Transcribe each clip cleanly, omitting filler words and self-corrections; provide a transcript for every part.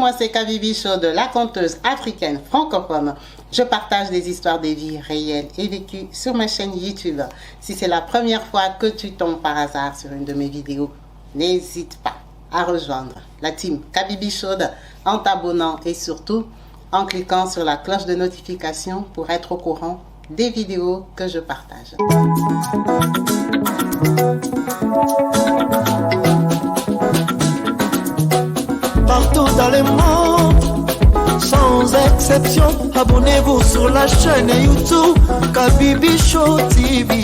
moi c'est Kabibi Show de la conteuse africaine francophone. Je partage des histoires de vie réelles et vécues sur ma chaîne YouTube. Si c'est la première fois que tu tombes par hasard sur une de mes vidéos, n'hésite pas à rejoindre la team Kabibi Show en t'abonnant et surtout en cliquant sur la cloche de notification pour être au courant des vidéos que je partage. Partout dans le monde, sans exception, abonnez-vous sur la chaîne YouTube Kabibi Show TV.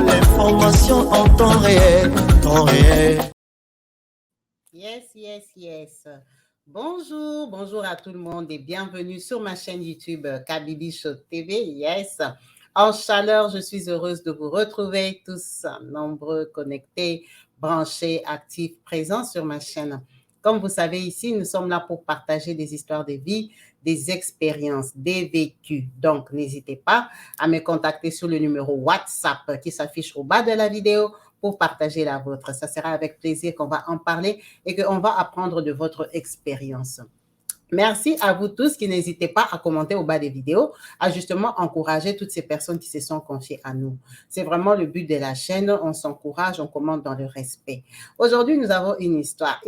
L'information en temps réel, temps réel. Yes. Bonjour à tout le monde et bienvenue sur ma chaîne YouTube Kabibi Show TV. Yes, en chaleur, je suis heureuse de vous retrouver tous nombreux, connectés, branchés, actifs, présents sur ma chaîne. Comme vous savez ici, nous sommes là pour partager des histoires de vie, des expériences, des vécus. Donc, n'hésitez pas à me contacter sur le numéro WhatsApp qui s'affiche au bas de la vidéo pour partager la vôtre. Ça sera avec plaisir qu'on va en parler et qu'on va apprendre de votre expérience. Merci à vous tous qui n'hésitez pas à commenter au bas des vidéos, à justement encourager toutes ces personnes qui se sont confiées à nous. C'est vraiment le but de la chaîne. On s'encourage, on commente dans le respect. Aujourd'hui, nous avons une histoire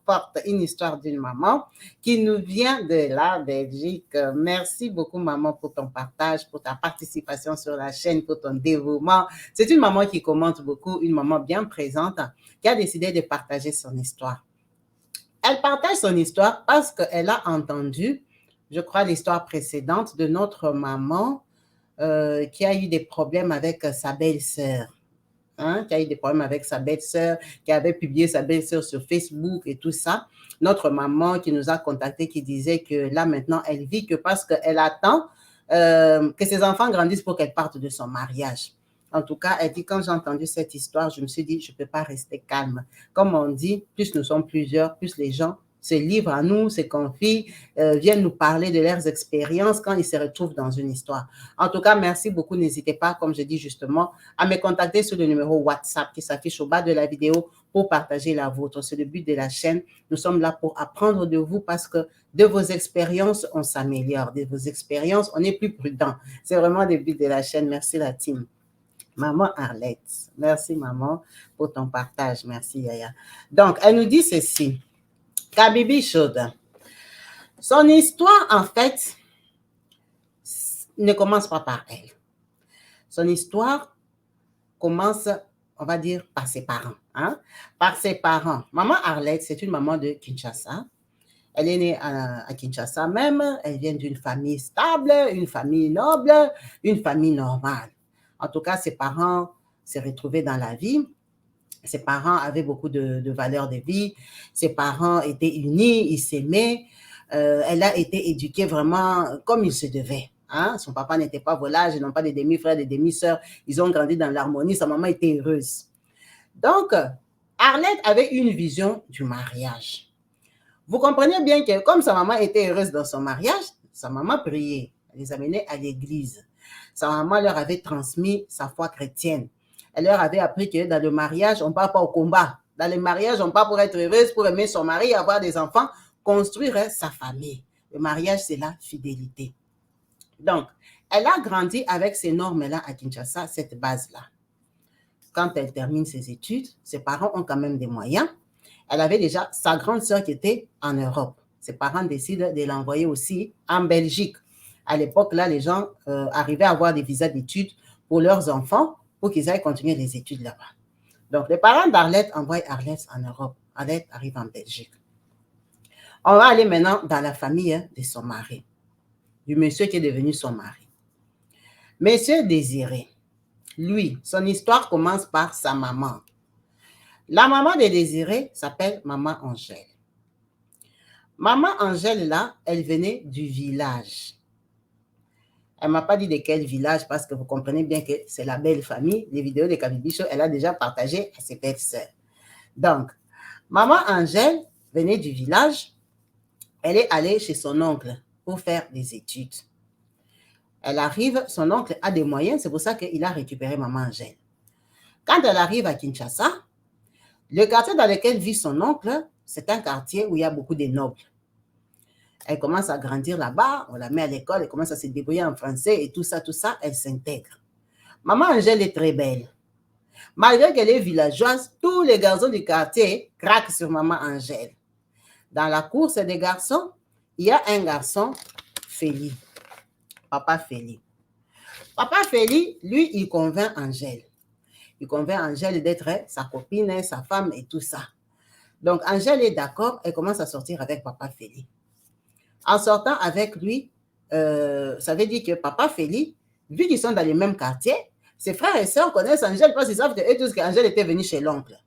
forte, une histoire d'une maman qui nous vient de la Belgique. Merci beaucoup, maman, pour ton partage, pour ta participation sur la chaîne, pour ton dévouement. C'est une maman qui commente beaucoup, une maman bien présente, qui a décidé de partager son histoire. Elle partage son histoire parce qu'elle a entendu, je crois, l'histoire précédente de notre maman qui a eu des problèmes avec sa belle-sœur. Qui a eu des problèmes avec sa belle-sœur, qui avait publié sa belle-sœur sur Facebook et tout ça. Notre maman qui nous a contactés, qui disait que là, maintenant, elle vit que parce qu'elle attend que ses enfants grandissent pour qu'elle parte de son mariage. En tout cas, elle dit, quand j'ai entendu cette histoire, je me suis dit, je ne peux pas rester calme. Comme on dit, plus nous sommes plusieurs, plus les gens se livrent à nous, se confient, viennent nous parler de leurs expériences quand ils se retrouvent dans une histoire. En tout cas, merci beaucoup. N'hésitez pas, comme je dis justement, à me contacter sur le numéro WhatsApp qui s'affiche au bas de la vidéo pour partager la vôtre. C'est le but de la chaîne. Nous sommes là pour apprendre de vous parce que de vos expériences, on s'améliore. De vos expériences, on est plus prudent. C'est vraiment le but de la chaîne. Merci la team. Maman Arlette. Merci, maman, pour ton partage. Merci, Yaya. Donc, elle nous dit ceci. Kabibi Show. Son histoire, en fait, ne commence pas par elle. Son histoire commence, on va dire, par ses parents. Par ses parents. Maman Arlette, c'est une maman de Kinshasa. Elle est née à Kinshasa même. Elle vient d'une famille stable, une famille noble, une famille normale. En tout cas, ses parents s'est retrouvés dans la vie. Ses parents avaient beaucoup de valeurs de vie. Ses parents étaient unis, ils s'aimaient. Elle a été éduquée vraiment comme il se devait. Son papa n'était pas volage, ils n'ont pas de demi-frères, de demi-sœurs. Ils ont grandi dans l'harmonie. Sa maman était heureuse. Donc, Arlette avait une vision du mariage. Vous comprenez bien que comme sa maman était heureuse dans son mariage, sa maman priait. Elle les amenait à l'église. Sa maman leur avait transmis sa foi chrétienne. Elle leur avait appris que dans le mariage, on ne part pas au combat. Dans le mariage, on part pour être heureuse, pour aimer son mari, avoir des enfants, construire sa famille. Le mariage, c'est la fidélité. Donc, elle a grandi avec ces normes-là à Kinshasa, cette base-là. Quand elle termine ses études, ses parents ont quand même des moyens. Elle avait déjà sa grande sœur qui était en Europe. Ses parents décident de l'envoyer aussi en Belgique. À l'époque, là, les gens arrivaient à avoir des visas d'études pour leurs enfants pour qu'ils aillent continuer les études là-bas. Donc, les parents d'Arlette envoient Arlette en Europe. Arlette arrive en Belgique. On va aller maintenant dans la famille de son mari, du monsieur qui est devenu son mari. Monsieur Désiré, lui, son histoire commence par sa maman. La maman de Désiré s'appelle Maman Angèle. Maman Angèle, là, elle venait du village. Elle ne m'a pas dit de quel village parce que vous comprenez bien que c'est la belle famille. Les vidéos de Kabibi Show, elle a déjà partagé à ses belles-sœurs. Donc, Maman Angèle venait du village. Elle est allée chez son oncle pour faire des études. Elle arrive, son oncle a des moyens, c'est pour ça qu'il a récupéré Maman Angèle. Quand elle arrive à Kinshasa, le quartier dans lequel vit son oncle, c'est un quartier où il y a beaucoup de nobles. Elle commence à grandir là-bas, on la met à l'école, elle commence à se débrouiller en français et tout ça, elle s'intègre. Maman Angèle est très belle. Malgré qu'elle est villageoise, tous les garçons du quartier craquent sur maman Angèle. Dans la course des garçons, il y a un garçon, Félix, papa Félix. Papa Félix, lui, il convainc Angèle. Il convainc Angèle d'être sa copine, sa femme et tout ça. Donc, Angèle est d'accord, elle commence à sortir avec papa Félix. En sortant avec lui, ça veut dire que papa Félix, vu qu'ils sont dans les mêmes quartiers, ses frères et sœurs connaissent Angèle parce qu'ils savent que eux tous qu'Angèle était venue chez l'oncle.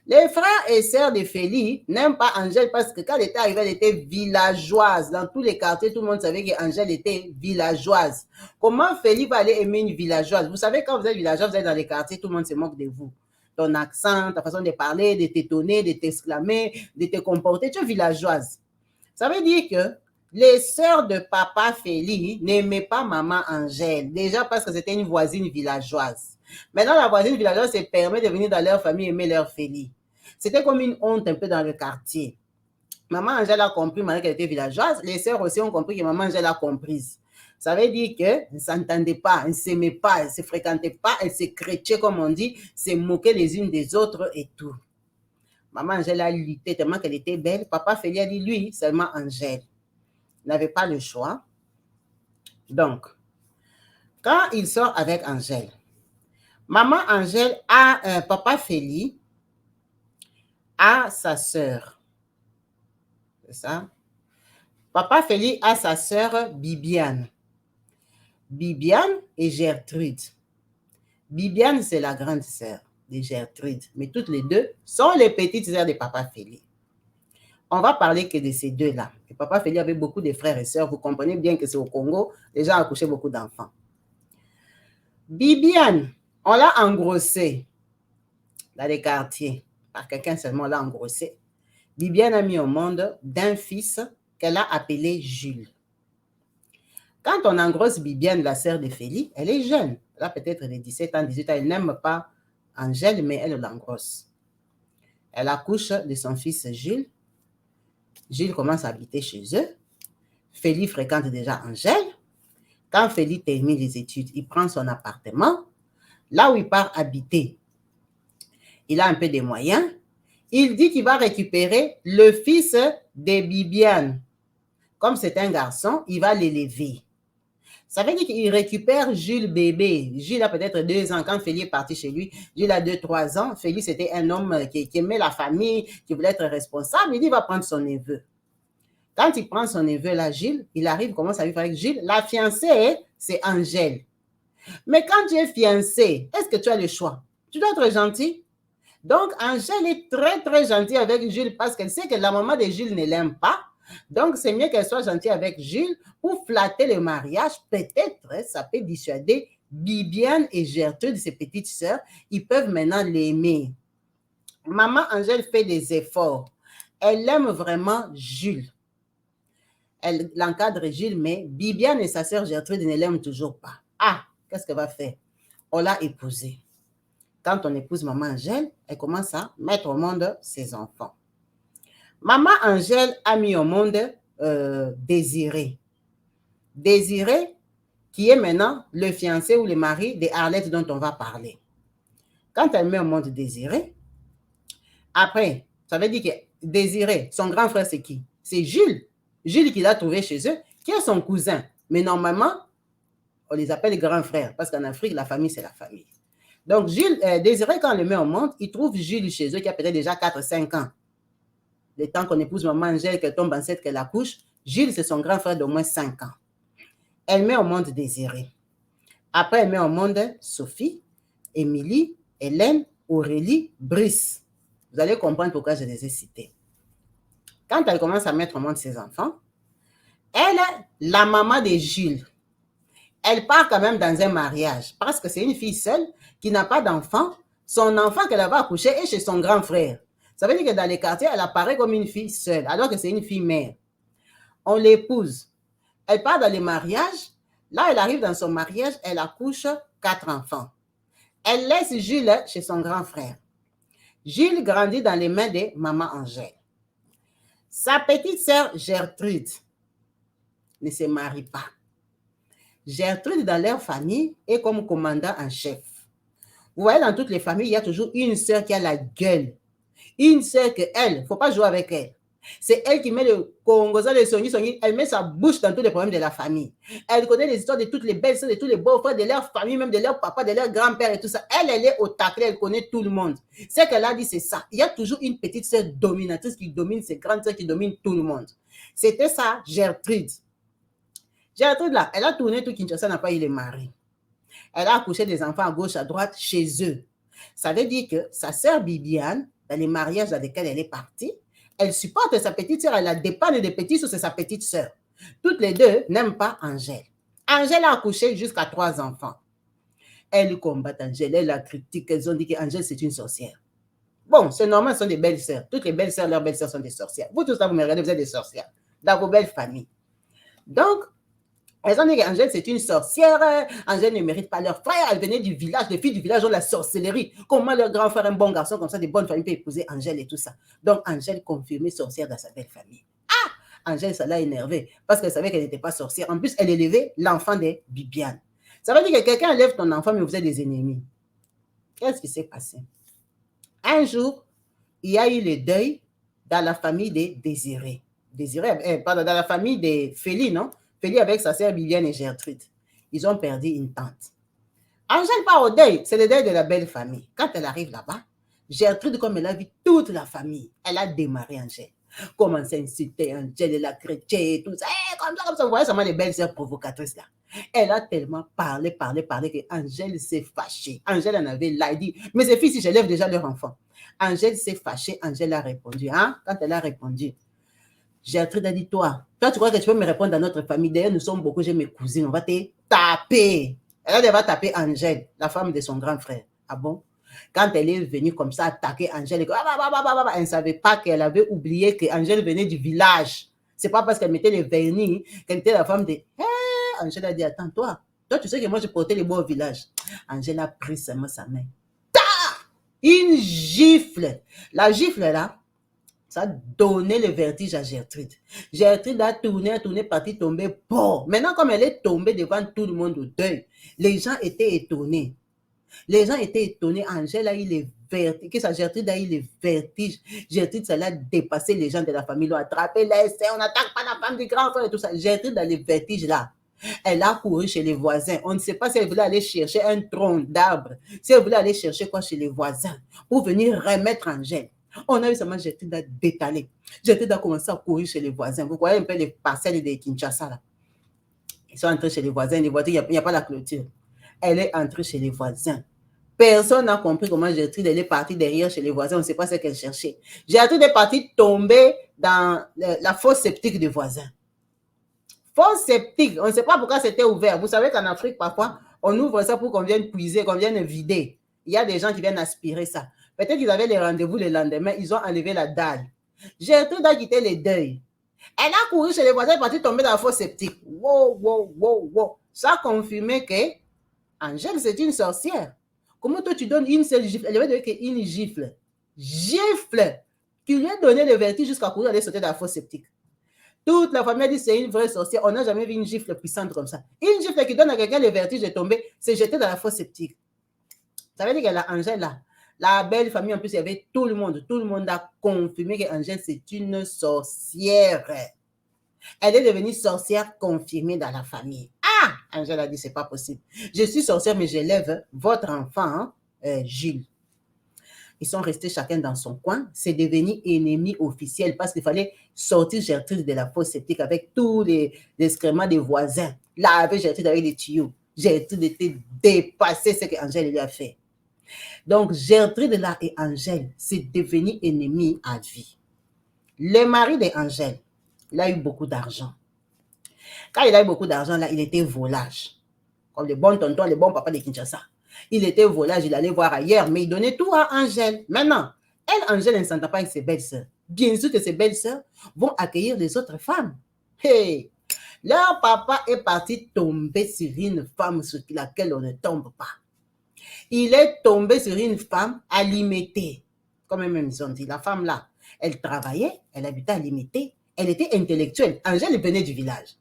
Les frères et sœurs de Félix n'aiment pas Angèle parce que quand elle était arrivée, elle était villageoise. Dans tous les quartiers, tout le monde savait qu'Angèle était villageoise. Comment Félix va aller aimer une villageoise? Vous savez, quand vous êtes villageoise, vous êtes dans les quartiers, tout le monde se moque de vous. Ton accent, ta façon de parler, de t'étonner, de t'exclamer, de te comporter, tu es villageoise. Ça veut dire que les sœurs de papa Félix n'aimaient pas maman Angèle, déjà parce que c'était une voisine villageoise. Maintenant, la voisine villageoise se permet de venir dans leur famille aimer leur Félix. C'était comme une honte un peu dans le quartier. Maman Angèle a compris, malgré qu'elle était villageoise, les sœurs aussi ont compris que maman Angèle a comprise. Ça veut dire qu'elles ne s'entendaient pas, elles ne s'aimaient pas, elles ne se fréquentaient pas, elles se crétaient, comme on dit, se moquaient les unes des autres et tout. Maman Angèle a lutté tellement qu'elle était belle. Papa Félix a dit, lui, seulement Angèle. Il n'avait pas le choix. Donc, quand il sort avec Angèle, maman Angèle a papa Félix a sa sœur. C'est ça? Papa Félix a sa sœur Bibiane. Bibiane et Gertrude. Bibiane, c'est la grande sœur de Gertrude. Mais toutes les deux sont les petites sœurs de papa Félix. On va parler que de ces deux-là. Et papa Félix avait beaucoup de frères et sœurs. Vous comprenez bien que c'est au Congo. Les gens accouchaient beaucoup d'enfants. Bibiane, on l'a engrossée dans les quartiers. Par quelqu'un seulement, on l'a engrossée. Bibiane a mis au monde d'un fils qu'elle a appelé Jules. Quand on engrosse Bibiane, la sœur de Félix, elle est jeune. Elle a peut-être 17 ans, 18 ans. Elle n'aime pas Angèle, mais elle l'engrosse. Elle accouche de son fils Jules. Jules commence à habiter chez eux. Félix fréquente déjà Angèle. Quand Félix termine les études, il prend son appartement. Là où il part habiter, il a un peu de moyens. Il dit qu'il va récupérer le fils de Bibiane. Comme c'est un garçon, il va l'élever. Ça veut dire qu'il récupère Jules bébé. Jules a peut-être 2 ans. Quand Félix est parti chez lui, Jules a 2-3 ans. Félix était un homme qui aimait la famille, qui voulait être responsable. Il dit qu'il va prendre son neveu. Quand il prend son neveu là, Gilles, il arrive, commence à vivre avec Gilles. La fiancée, c'est Angèle. Mais quand tu es fiancée, est-ce que tu as le choix? Tu dois être gentil. Donc, Angèle est très, très gentille avec Jules parce qu'elle sait que la maman de Jules ne l'aime pas. Donc, c'est mieux qu'elle soit gentille avec Jules pour flatter le mariage. Peut-être, ça peut dissuader Bibiane et Gertrude, ses petites sœurs. Ils peuvent maintenant l'aimer. Maman Angèle fait des efforts. Elle aime vraiment Jules. Elle l'encadre Jules, mais Bibiane et sa sœur Gertrude ne l'aiment toujours pas. Ah, qu'est-ce qu'elle va faire? On l'a épousée. Quand on épouse maman Angèle, elle commence à mettre au monde ses enfants. Maman Angèle a mis au monde Désiré. Désiré, qui est maintenant le fiancé ou le mari de Arlette dont on va parler. Quand elle met au monde Désiré, après, ça veut dire que Désiré, son grand frère, c'est qui? C'est Jules. Jules qui l'a trouvé chez eux, qui est son cousin. Mais normalement, on les appelle les grands frères, parce qu'en Afrique, la famille, c'est la famille. Donc, Désiré, quand on le met au monde, il trouve Jules chez eux, qui a peut-être déjà 4-5 ans. Le temps qu'on épouse maman Angèle, qu'elle tombe enceinte, qu'elle accouche, Jules, c'est son grand frère d'au moins 5 ans. Elle met au monde Désiré. Après, elle met au monde Sophie, Émilie, Hélène, Aurélie, Brice. Vous allez comprendre pourquoi je les ai cités. Quand elle commence à mettre au monde ses enfants, elle est la maman de Jules. Elle part quand même dans un mariage parce que c'est une fille seule qui n'a pas d'enfant. Son enfant qu'elle va accoucher est chez son grand frère. Ça veut dire que dans les quartiers, elle apparaît comme une fille seule, alors que c'est une fille mère. On l'épouse. Elle part dans les mariages. Là, elle arrive dans son mariage, elle accouche 4 enfants. Elle laisse Jules chez son grand frère. Jules grandit dans les mains de maman Angèle. Sa petite sœur Gertrude, ne se marient pas. Gertrude, dans leur famille, est comme commandant en chef. Vous voyez, dans toutes les familles, il y a toujours une sœur qui a la gueule. Une sœur que elle, il ne faut pas jouer avec elle. C'est elle qui met le congosa, le soni, elle met sa bouche dans tous les problèmes de la famille. Elle connaît les histoires de toutes les belles sœurs, de tous les beaux-frères, de leur famille, même de leur papa, de leur grand-père et tout ça. Elle est au taquet, elle connaît tout le monde. Ce qu'elle a dit, c'est ça. Il y a toujours une petite sœur dominatrice qui domine ses grandes sœurs, qui domine tout le monde. C'était ça, Gertrude. Gertrude, là, elle a tourné tout Kinshasa, n'a pas eu les maris. Elle a accouché des enfants à gauche, à droite, chez eux. Ça veut dire que sa sœur Bibiane, dans les mariages dans lesquels elle est partie, elle supporte sa petite sœur, elle la dépanne des petits sous, c'est sa petite sœur. Toutes les deux n'aiment pas Angèle. Angèle a accouché jusqu'à 3 enfants. Elles combattent Angèle, elles la critiquent, elles ont dit qu'Angèle c'est une sorcière. Bon, c'est normal, ce sont des belles sœurs. Toutes les belles sœurs, leurs belles sœurs sont des sorcières. Vous tous là, vous me regardez, vous êtes des sorcières. Dans vos belles familles. Donc, elles ont dit qu'Angèle, c'est une sorcière. Angèle ne mérite pas leur frère. Elle venait du village. Les filles du village ont la sorcellerie. Comment leur grand frère, un bon garçon comme ça, des bonnes familles, peut épouser Angèle et tout ça. Donc, Angèle confirmée sorcière dans sa belle famille. Ah! Angèle, ça l'a énervée parce qu'elle savait qu'elle n'était pas sorcière. En plus, elle élevait l'enfant de Bibiane. Ça veut dire que quelqu'un élève ton enfant, mais vous êtes des ennemis. Qu'est-ce qui s'est passé? Un jour, il y a eu le deuil dans la famille des Désiré. Pardon, dans la famille des Félie, non? Félie avec sa sœur Bibiane et Gertrude. Ils ont perdu une tante. Angèle part au deuil. C'est le deuil de la belle famille. Quand elle arrive là-bas, Gertrude, comme elle a vu toute la famille, elle a démarré Angèle. Commence à insulter Angèle et la chrétienne, tout ça. Comme ça. Vous voyez seulement les belles sœurs provocatrices là. Elle a tellement parlé que Angèle s'est fâchée. Angèle en avait là. Elle dit, mais ces filles, si j'élève déjà leur enfant. Angèle s'est fâchée. Angèle a répondu. Hein? Quand elle a répondu, Gertrude a dit, toi, tu crois que tu peux me répondre dans notre famille? D'ailleurs, nous sommes beaucoup, j'ai mes cousines, on va te taper. Elle va taper Angèle, la femme de son grand frère. Ah bon? Quand elle est venue comme ça attaquer Angèle, elle ne savait pas qu'elle avait oublié qu'Angèle venait du village. C'est pas parce qu'elle mettait les vernis qu'elle était la femme de... Angèle a dit, attends, toi, tu sais que moi, je portais les bois au village. Angèle a pris seulement sa main. Une gifle. La gifle, là, ça a donné le vertige à Gertrude. Gertrude a tourné, partie tomber. Bon, maintenant, comme elle est tombée devant tout le monde au deuil, les gens étaient étonnés. Angèle a eu les vertiges. Gertrude a eu les vertiges. Gertrude, ça l'a dépassé. Les gens de la famille l'ont attrapé. On n'attaque pas la femme du grand frère et tout ça. Gertrude a les vertiges là. Elle a couru chez les voisins. On ne sait pas si elle voulait aller chercher un tronc d'arbre. Si elle voulait aller chercher quoi chez les voisins pour venir remettre Angèle. On a eu seulement Gertrude a détalé. Gertrude a commencé à courir chez les voisins. Vous voyez un peu les parcelles de Kinshasa là. Ils sont entrés chez les voisins. Les voitures, il n'y a pas la clôture. Elle est entrée chez les voisins. Personne n'a compris comment Gertrude elle est partie derrière chez les voisins. On ne sait pas ce qu'elle cherchait. Gertrude est partie tomber dans la fosse septique des voisins. Fosse septique, on ne sait pas pourquoi c'était ouvert. Vous savez qu'en Afrique, parfois, on ouvre ça pour qu'on vienne puiser, qu'on vienne vider. Il y a des gens qui viennent aspirer ça. Peut-être qu'ils avaient les rendez-vous le lendemain, ils ont enlevé la dalle. Gertrude a quitté les deuils. Elle a couru chez les voisins, elle est partie tomber dans la fosse septique. Wow. Ça a confirmé que Angèle, c'est une sorcière. Comment toi, tu donnes une seule gifle? Elle avait donné une gifle. Gifle! Tu lui as donné le vertige jusqu'à courir aller sauter dans la fosse septique. Toute la famille a dit c'est une vraie sorcière. On n'a jamais vu une gifle puissante comme ça. Une gifle qui donne à quelqu'un le vertige de tomber, c'est jeter dans la fosse septique. Ça veut dire que la Angèle, là, la belle famille, en plus, il y avait tout le monde. Tout le monde a confirmé qu'Angèle, c'est une sorcière. Elle est devenue sorcière confirmée dans la famille. Ah! Angèle a dit, c'est pas possible. Je suis sorcière, mais j'élève votre enfant, Gilles. Ils sont restés chacun dans son coin. C'est devenu ennemi officiel parce qu'il fallait sortir Gertrude de la fosse septique avec tous les excréments des voisins. Là, avec Gertrude avec les tuyaux. Gertrude était dépassée ce qu'Angèle lui a fait. Donc, Gertrude là et Angèle, c'est devenu ennemi à vie. Le mari d'Angèle, il a eu beaucoup d'argent. Quand il a eu beaucoup d'argent, là, il était volage. Comme les bons tontons, les bons papas de Kinshasa. Il était volage, il allait voir ailleurs, mais il donnait tout à Angèle. Maintenant, Angèle, ne s'entend pas avec ses belles-sœurs. Bien sûr que ses belles-sœurs vont accueillir les autres femmes. Hey! Leur papa est parti tomber sur une femme sur laquelle on ne tombe pas. Il est tombé sur une femme à Limité. Comme même ils ont dit, la femme là, elle travaillait, elle habitait à Limité, elle était intellectuelle. Angèle venait du village.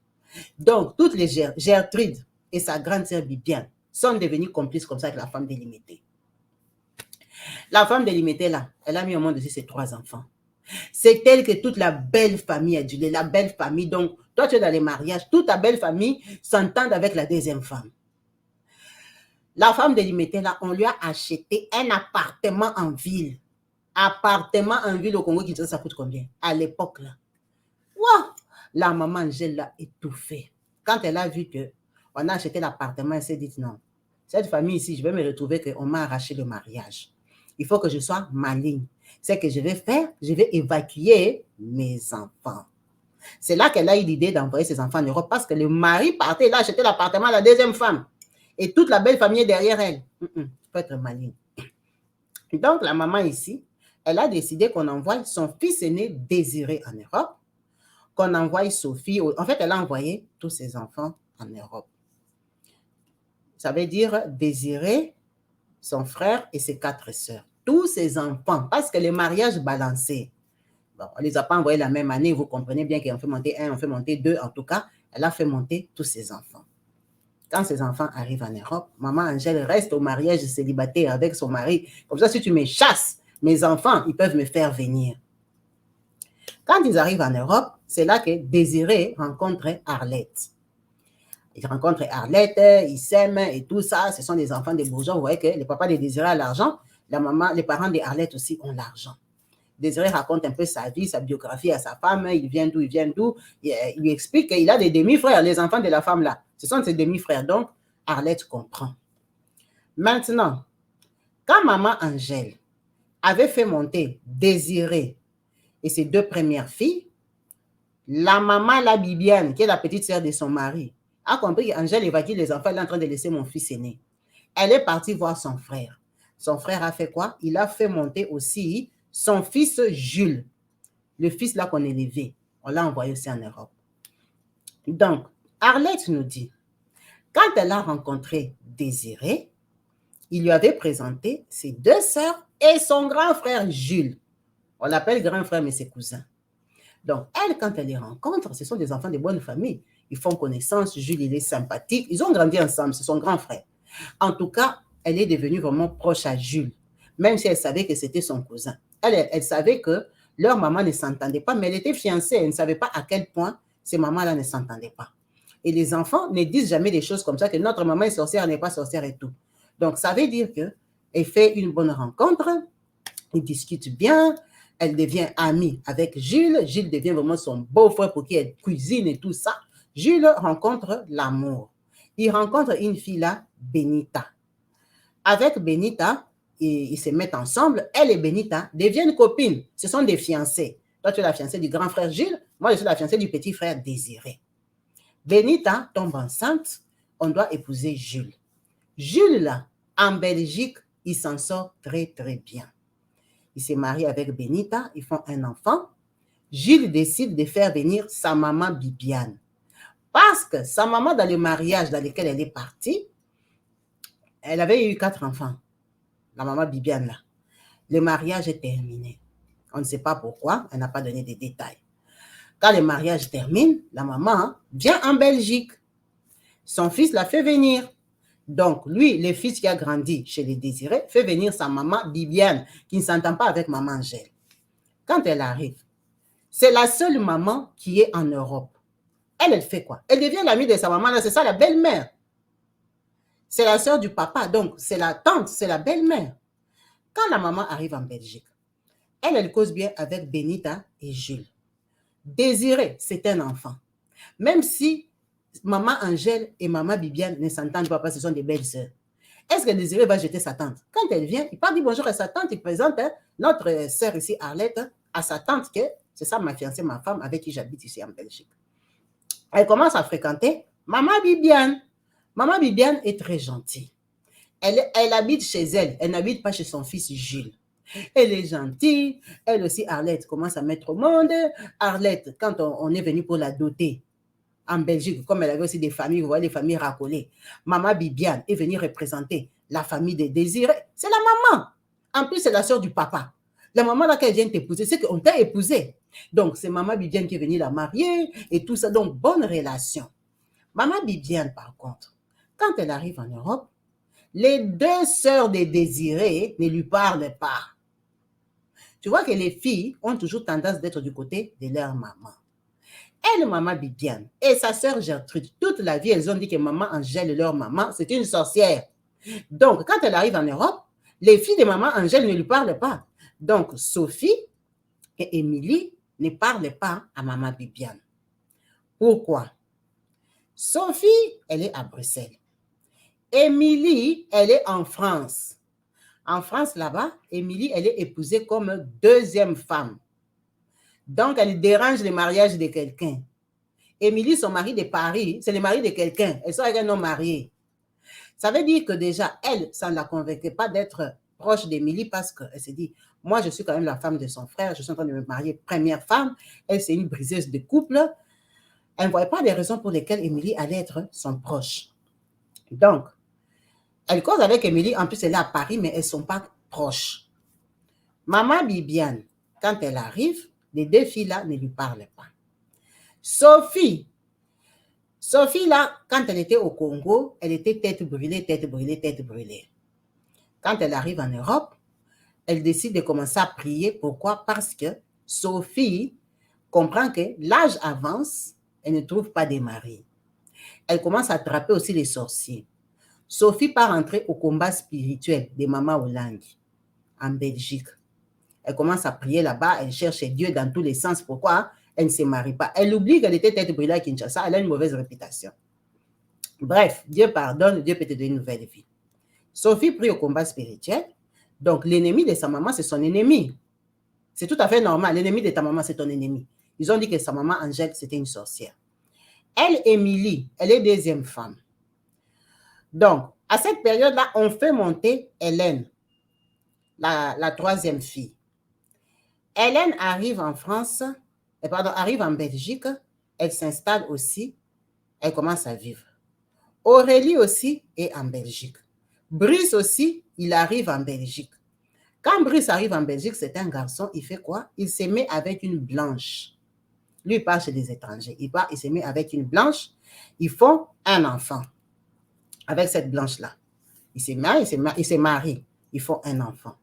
Donc, toutes les Gertrude et sa grande sœur Bibiane sont devenues complices comme ça avec la femme délimitée. La femme délimitée, là, elle a mis au monde aussi ses 3 enfants. C'est tel que toute la belle famille adulée, la belle famille. Donc, toi, tu es dans les mariages, toute ta belle famille s'entend avec la deuxième femme. La femme délimitée, là, on lui a acheté un appartement en ville. Appartement en ville au Congo, ça coûte combien? À l'époque, là. Wow! La maman Angèle l'a étouffée. Quand elle a vu qu'on a acheté l'appartement, elle s'est dit non. Cette famille ici, je vais me retrouver qu'on m'a arraché le mariage. Il faut que je sois maligne. C'est ce que je vais faire, je vais évacuer mes enfants. C'est là qu'elle a eu l'idée d'envoyer ses enfants en Europe parce que le mari partait, il a acheté l'appartement à la deuxième femme. Et toute la belle famille est derrière elle. Il faut être maligne. Donc, la maman ici, elle a décidé qu'on envoie son fils aîné Désiré en Europe, qu'on envoie Sophie. En fait, elle a envoyé tous ses enfants en Europe. Ça veut dire Désiré, son frère et ses 4 sœurs. Tous ses enfants, parce que les mariages balancés, bon, on ne les a pas envoyés la même année, vous comprenez bien qu'on fait monter 1, on fait monter 2, en tout cas, elle a fait monter tous ses enfants. Quand ses enfants arrivent en Europe, maman Angèle reste au mariage célibataire avec son mari. Comme ça, si tu me chasses, mes enfants, ils peuvent me faire venir. Quand ils arrivent en Europe, c'est là que Désiré rencontre Arlette. Il rencontre Arlette, ils s'aiment et tout ça. Ce sont des enfants des bourgeois. Vous voyez que le papa de Désiré a l'argent, la maman, les parents d'Arlette aussi ont l'argent. Désiré raconte un peu sa vie, sa biographie à sa femme. Il vient d'où? Il lui explique qu'il a des demi-frères, les enfants de la femme là. Ce sont ses demi-frères. Donc, Arlette comprend. Maintenant, quand maman Angèle avait fait monter Désiré et ses 2 premières filles, la maman, la Bibiane, qui est la petite sœur de son mari, a compris qu'Angèle évacue les enfants, elle est en train de laisser mon fils aîné. Elle est partie voir son frère. Son frère a fait quoi? Il a fait monter aussi son fils Jules, le fils là qu'on élevait. On l'a envoyé aussi en Europe. Donc, Arlette nous dit, quand elle a rencontré Désiré, il lui avait présenté ses 2 sœurs et son grand frère Jules. On l'appelle grand frère, mais c'est cousin. Donc, elle, quand elle les rencontre, ce sont des enfants de bonne famille. Ils font connaissance, Jules, il est sympathique. Ils ont grandi ensemble, c'est son grand frère. En tout cas, elle est devenue vraiment proche à Jules, même si elle savait que c'était son cousin. Elle savait que leur maman ne s'entendait pas, mais elle était fiancée. Elle ne savait pas à quel point ces mamans-là ne s'entendaient pas. Et les enfants ne disent jamais des choses comme ça, que notre maman est sorcière, elle n'est pas sorcière et tout. Donc, ça veut dire qu'elle fait une bonne rencontre, ils discutent bien, elle devient amie avec Jules. Jules devient vraiment son beau-frère pour qui elle cuisine et tout ça. Jules rencontre l'amour. Il rencontre une fille là, Benita. Avec Benita, ils se mettent ensemble. Elle et Benita deviennent copines. Ce sont des fiancés. Toi, tu es la fiancée du grand frère Jules. Moi, je suis la fiancée du petit frère Désiré. Benita tombe enceinte. On doit épouser Jules. Jules, là, en Belgique, il s'en sort très, très bien. Il s'est marié avec Benita. Ils font un enfant. Jules décide de faire venir sa maman Bibiane. Parce que sa maman, dans le mariage dans lequel elle est partie, elle avait eu 4 enfants. La maman Bibiane, là. Le mariage est terminé. On ne sait pas pourquoi. Elle n'a pas donné de détails. Quand le mariage termine, la maman vient en Belgique. Son fils l'a fait venir. Donc, lui, le fils qui a grandi chez les Désirés, fait venir sa maman Bibiane, qui ne s'entend pas avec maman Angèle. Quand elle arrive, c'est la seule maman qui est en Europe. Elle fait quoi? Elle devient l'amie de sa maman, là, c'est ça la belle-mère. C'est la sœur du papa, donc c'est la tante, c'est la belle-mère. Quand la maman arrive en Belgique, elle cause bien avec Benita et Jules. Désiré, c'est un enfant. Même si maman Angèle et maman Bibiane ne s'entendent pas parce que ce sont des belles sœurs. Est-ce que Désiré va jeter sa tante? Quand elle vient, il part dire bonjour à sa tante, il présente notre sœur ici, Arlette, à sa tante, que c'est ça ma fiancée, ma femme, avec qui j'habite ici en Belgique. Elle commence à fréquenter maman Bibiane. Maman Bibiane est très gentille. Elle habite chez elle. Elle n'habite pas chez son fils Jules. Elle est gentille. Elle aussi, Arlette, commence à mettre au monde. Arlette, quand on est venu pour la doter en Belgique, comme elle avait aussi des familles, vous voyez, des familles racolées, maman Bibiane est venue représenter la famille des Désirés. C'est la maman. En plus, c'est la sœur du papa. La maman là qu'elle vient t'épouser, c'est qu'on t'a épousé. Donc, c'est maman Bibiane qui est venue la marier et tout ça. Donc, bonne relation. Maman Bibiane, par contre, quand elle arrive en Europe, les deux sœurs des désirés ne lui parlent pas. Tu vois que les filles ont toujours tendance d'être du côté de leur maman. Elle, maman Bibiane, et sa sœur Gertrude, toute la vie, elles ont dit que maman Angèle, leur maman, c'est une sorcière. Donc, quand elle arrive en Europe, les filles de maman Angèle ne lui parlent pas. Donc, Sophie et Émilie ne parlent pas à maman Bibiane. Pourquoi? Sophie, elle est à Bruxelles. Émilie, elle est en France. En France, là-bas, Émilie, elle est épousée comme deuxième femme. Donc, elle dérange le mariage de quelqu'un. Émilie, son mari de Paris, c'est le mari de quelqu'un. Elle sort avec un homme marié. Ça veut dire que déjà, elle, ça ne la convainquait pas d'être proche d'Émilie parce qu'elle s'est dit, moi, je suis quand même la femme de son frère, je suis en train de me marier première femme. Elle, c'est une briseuse de couple. Elle ne voyait pas les raisons pour lesquelles Émilie allait être son proche. Donc, elle cause avec Émilie, en plus elle est à Paris, mais elles ne sont pas proches. Maman Bibiane, quand elle arrive, les deux filles-là ne lui parlent pas. Sophie, là, quand elle était au Congo, elle était tête brûlée, tête brûlée, tête brûlée. Quand elle arrive en Europe, elle décide de commencer à prier. Pourquoi? Parce que Sophie comprend que l'âge avance, elle ne trouve pas de mari. Elle commence à attraper aussi les sorciers. Sophie part entrer au combat spirituel de Mama Olangi en Belgique. Elle commence à prier là-bas, elle cherche Dieu dans tous les sens. Pourquoi? Elle ne se marie pas. Elle oublie qu'elle était tête brûlée à Kinshasa, elle a une mauvaise réputation. Bref, Dieu pardonne, Dieu peut te donner une nouvelle vie. Sophie prie au combat spirituel. Donc, l'ennemi de sa maman, c'est son ennemi. C'est tout à fait normal. L'ennemi de ta maman, c'est ton ennemi. Ils ont dit que sa maman, Angèle, c'était une sorcière. Elle, Émilie, elle est deuxième femme. Donc, à cette période-là, on fait monter Hélène, la troisième fille. Hélène arrive en France, arrive en Belgique, elle s'installe aussi, elle commence à vivre. Aurélie aussi est en Belgique. Brice aussi, il arrive en Belgique. Quand Brice arrive en Belgique, c'est un garçon, il fait quoi? Il se met avec une blanche. Lui, il part chez des étrangers. Il se met avec une blanche. Ils font un enfant avec cette blanche-là. Il se marie. Ils font un enfant.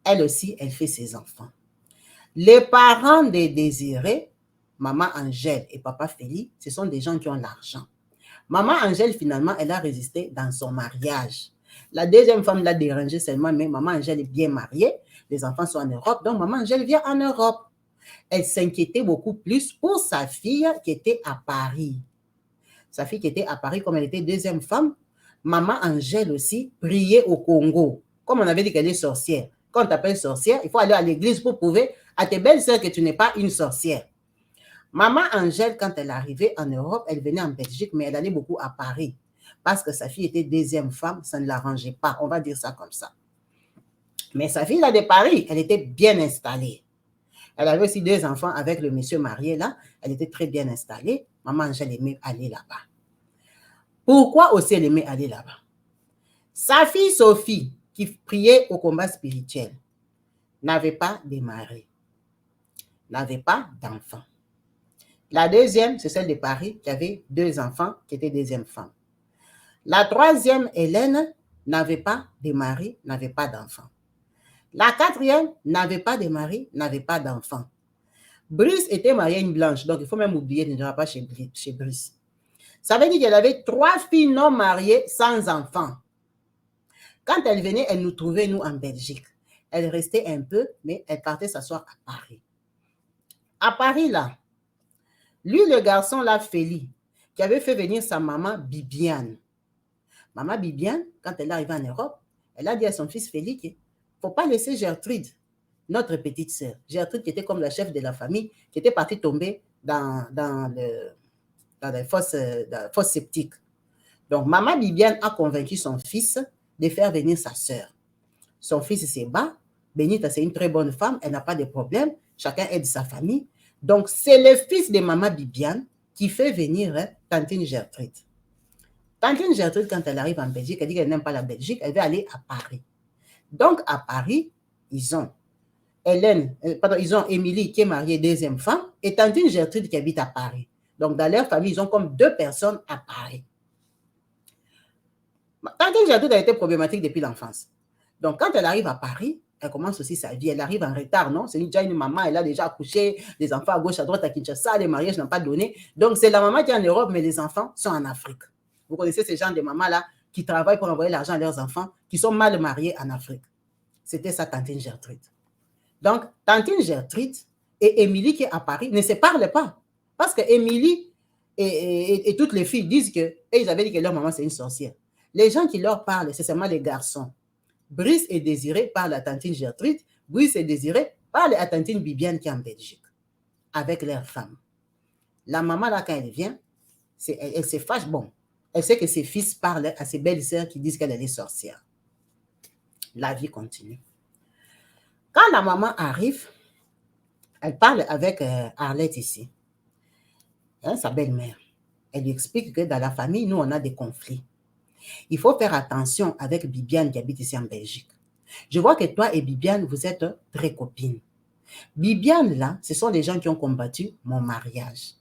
Elle aussi, elle fait ses enfants. Les parents des désirés, maman Angèle et papa Félix, ce sont des gens qui ont l'argent. Maman Angèle, finalement, elle a résisté dans son mariage. La deuxième femme l'a dérangée seulement, mais maman Angèle est bien mariée. Les enfants sont en Europe, donc maman Angèle vient en Europe. Elle s'inquiétait beaucoup plus pour sa fille qui était à Paris. Sa fille qui était à Paris, comme elle était deuxième femme, maman Angèle aussi priait au Congo. Comme on avait dit qu'elle est sorcière. Quand on t'appelle sorcière, il faut aller à l'église pour prouver à tes belles sœurs que tu n'es pas une sorcière. Maman Angèle, quand elle arrivait en Europe, elle venait en Belgique, mais elle allait beaucoup à Paris. Parce que sa fille était deuxième femme, ça ne l'arrangeait pas. On va dire ça comme ça. Mais sa fille là de Paris, elle était bien installée. Elle avait aussi 2 enfants avec le monsieur marié là. Elle était très bien installée. Maman Angèle aimait aller là-bas. Pourquoi aussi elle aimait aller là-bas? Sa fille Sophie, qui priait au combat spirituel, n'avait pas de mari, n'avait pas d'enfants. La deuxième, c'est celle de Paris, qui avait 2 enfants, qui était deuxième femme. La troisième, Hélène, n'avait pas de mari, n'avait pas d'enfants. La quatrième n'avait pas de mari, n'avait pas d'enfants. Brice était marié à une blanche, donc il faut même oublier, il ne sera pas chez Brice. Ça veut dire qu'elle avait 3 filles non mariées sans enfants. Quand elle venait, elle nous trouvait, nous, en Belgique. Elle restait un peu, mais elle partait s'asseoir à Paris. À Paris, là, lui, le garçon, là, Félix, qui avait fait venir sa maman Bibiane. Maman Bibiane, quand elle est arrivée en Europe, elle a dit à son fils Félix qu'il ne faut pas laisser Gertrude, notre petite sœur. Gertrude, qui était comme la chef de la famille, qui était partie tomber dans les fosses septiques. Donc, maman Bibiane a convaincu son fils de faire venir sa sœur. Son fils se bat. Benita, c'est une très bonne femme, elle n'a pas de problème. Chacun aide sa famille. Donc, c'est le fils de maman Bibiane qui fait venir tantine Gertrude. Tantine Gertrude, quand elle arrive en Belgique, elle dit qu'elle n'aime pas la Belgique, elle veut aller à Paris. Donc, à Paris, ils ont Émilie qui est mariée deuxième femme et tantine Gertrude qui habite à Paris. Donc, dans leur famille, ils ont comme 2 personnes à Paris. Tantine Gertrude a été problématique depuis l'enfance. Donc, quand elle arrive à Paris, elle commence aussi sa vie. Elle arrive en retard, non? C'est déjà une maman, elle a déjà accouché, des enfants à gauche, à droite, à Kinshasa, les mariages n'ont pas donné. Donc, c'est la maman qui est en Europe, mais les enfants sont en Afrique. Vous connaissez ces gens de mamans-là qui travaillent pour envoyer l'argent à leurs enfants, qui sont mal mariés en Afrique. C'était ça, Tantine Gertrude. Donc, Tantine Gertrude et Émilie qui est à Paris ne se parlent pas. Parce que Émilie et toutes les filles disent que, et ils avaient dit que leur maman, c'est une sorcière. Les gens qui leur parlent, c'est seulement les garçons. Brice et Désiré parlent à Tantine Gertrude. Brice et Désiré parlent à Tantine Bibiane qui est en Belgique, avec leurs femmes. La maman, là, quand elle vient, elle se fâche. Bon, elle sait que ses fils parlent à ses belles-sœurs qui disent qu'elle est sorcière. La vie continue. Quand la maman arrive, elle parle avec Arlette ici, hein, sa belle-mère. Elle lui explique que dans la famille, nous, on a des conflits. Il faut faire attention avec Bibiane qui habite ici en Belgique. Je vois que toi et Bibiane, vous êtes très copines. Bibiane, là, ce sont les gens qui ont combattu mon mariage.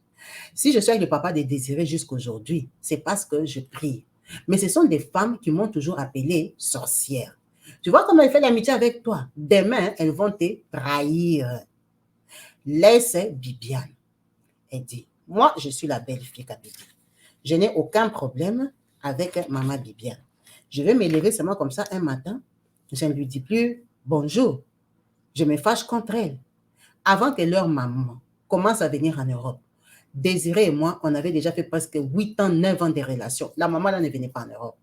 Si je suis avec le papa de Désiré jusqu'aujourd'hui, c'est parce que je prie. Mais ce sont des femmes qui m'ont toujours appelée sorcière. Tu vois comment elle fait l'amitié avec toi? Demain, elles vont te trahir. Laisse Bibiane. Elle dit, moi, je suis la belle fille Kabibi. Je n'ai aucun problème avec maman Bibiane. Je vais me lever seulement comme ça un matin. Je ne lui dis plus bonjour. Je me fâche contre elle. Avant que leur maman commence à venir en Europe, Désiré et moi, on avait déjà fait presque 8 ans, 9 ans de relations. La maman là ne venait pas en Europe.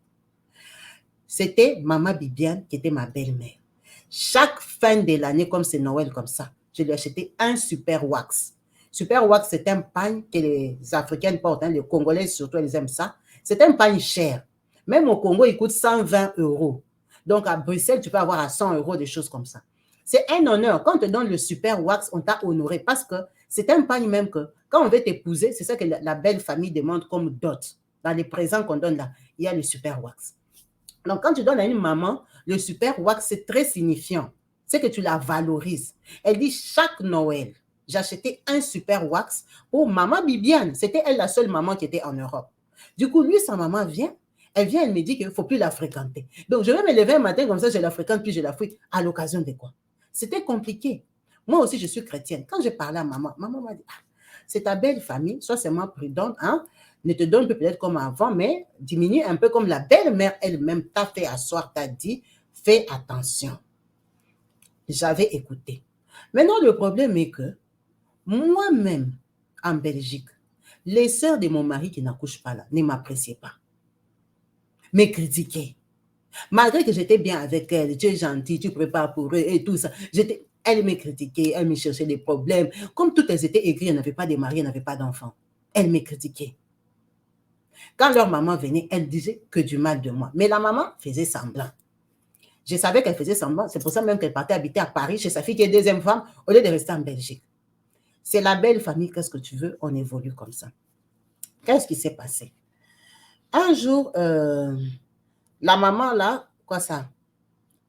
C'était maman Bibiane qui était ma belle-mère. Chaque fin de l'année, comme c'est Noël comme ça, je lui achetais un super wax. Super wax, c'est un pagne que les Africaines portent, hein, les Congolais surtout, elles aiment ça. C'est un pagne cher. Même au Congo, il coûte 120 €. Donc, à Bruxelles, tu peux avoir à 100 € des choses comme ça. C'est un honneur. Quand on te donne le super wax, on t'a honoré parce que c'est un pagne même que quand on veut t'épouser, c'est ça que la belle famille demande comme dot. Dans les présents qu'on donne là, il y a le super wax. Donc, quand tu donnes à une maman, le super wax, c'est très signifiant. C'est que tu la valorises. Elle dit chaque Noël, j'achetais un super wax pour maman Bibiane. C'était elle la seule maman qui était en Europe. Du coup, lui, sa maman vient, elle me dit qu'il ne faut plus la fréquenter. Donc, je vais me lever un matin comme ça, je la fréquente, puis je la fouille. À l'occasion de quoi? C'était compliqué. Moi aussi, je suis chrétienne. Quand je parlais à maman, maman m'a dit, ah, c'est ta belle famille, sois seulement prudente, hein? Ne te donne plus peut-être comme avant, mais diminue un peu comme la belle-mère elle-même t'a fait asseoir, t'a dit, fais attention. J'avais écouté. Maintenant, le problème est que moi-même, en Belgique, les sœurs de mon mari qui n'accouchent pas là ne m'appréciaient pas, me critiquaient. Malgré que j'étais bien avec elle, tu es gentille, tu prépares pour eux et tout ça, elle me critiquait, elle me cherchait des problèmes. Comme toutes elles étaient aigries, elles n'avaient pas de mari, elles n'avaient pas d'enfants. Elle me critiquait. Quand leur maman venait, elle disait que du mal de moi. Mais la maman faisait semblant. Je savais qu'elle faisait semblant. C'est pour ça même qu'elle partait habiter à Paris chez sa fille qui est deuxième femme au lieu de rester en Belgique. C'est la belle famille, qu'est-ce que tu veux? On évolue comme ça. Qu'est-ce qui s'est passé? Un jour, la maman là, quoi ça?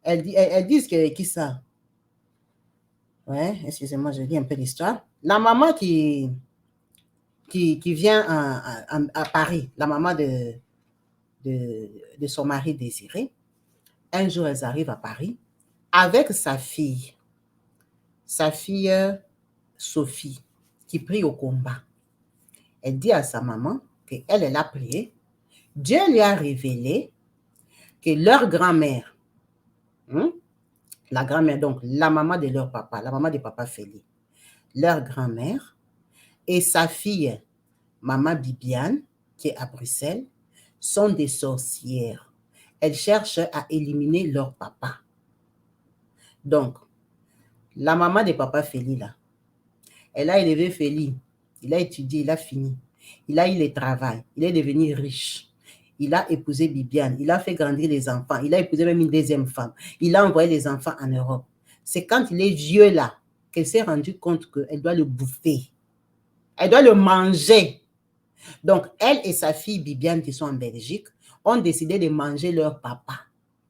Elle dit qui ça? Ouais, excusez-moi, je lis un peu l'histoire. La maman qui vient à Paris, la maman de son mari Désiré, un jour, elles arrivent à Paris avec sa fille Sophie, qui prie au combat. Elle dit à sa maman qu'elle a prié. Dieu lui a révélé que leur grand-mère, la grand-mère, donc la maman de leur papa, la maman de papa Félix, leur grand-mère et sa fille, maman Bibiane, qui est à Bruxelles, sont des sorcières. Elles cherchent à éliminer leur papa. Donc, la maman de papa Félix, là, elle a élevé Félix, il a étudié, il a fini, il a eu le travail, il est devenu riche. Il a épousé Bibiane, il a fait grandir les enfants, il a épousé même une deuxième femme, il a envoyé les enfants en Europe. C'est quand il est vieux là qu'elle s'est rendue compte qu'elle doit le bouffer. Elle doit le manger. Donc, elle et sa fille Bibiane qui sont en Belgique ont décidé de manger leur papa.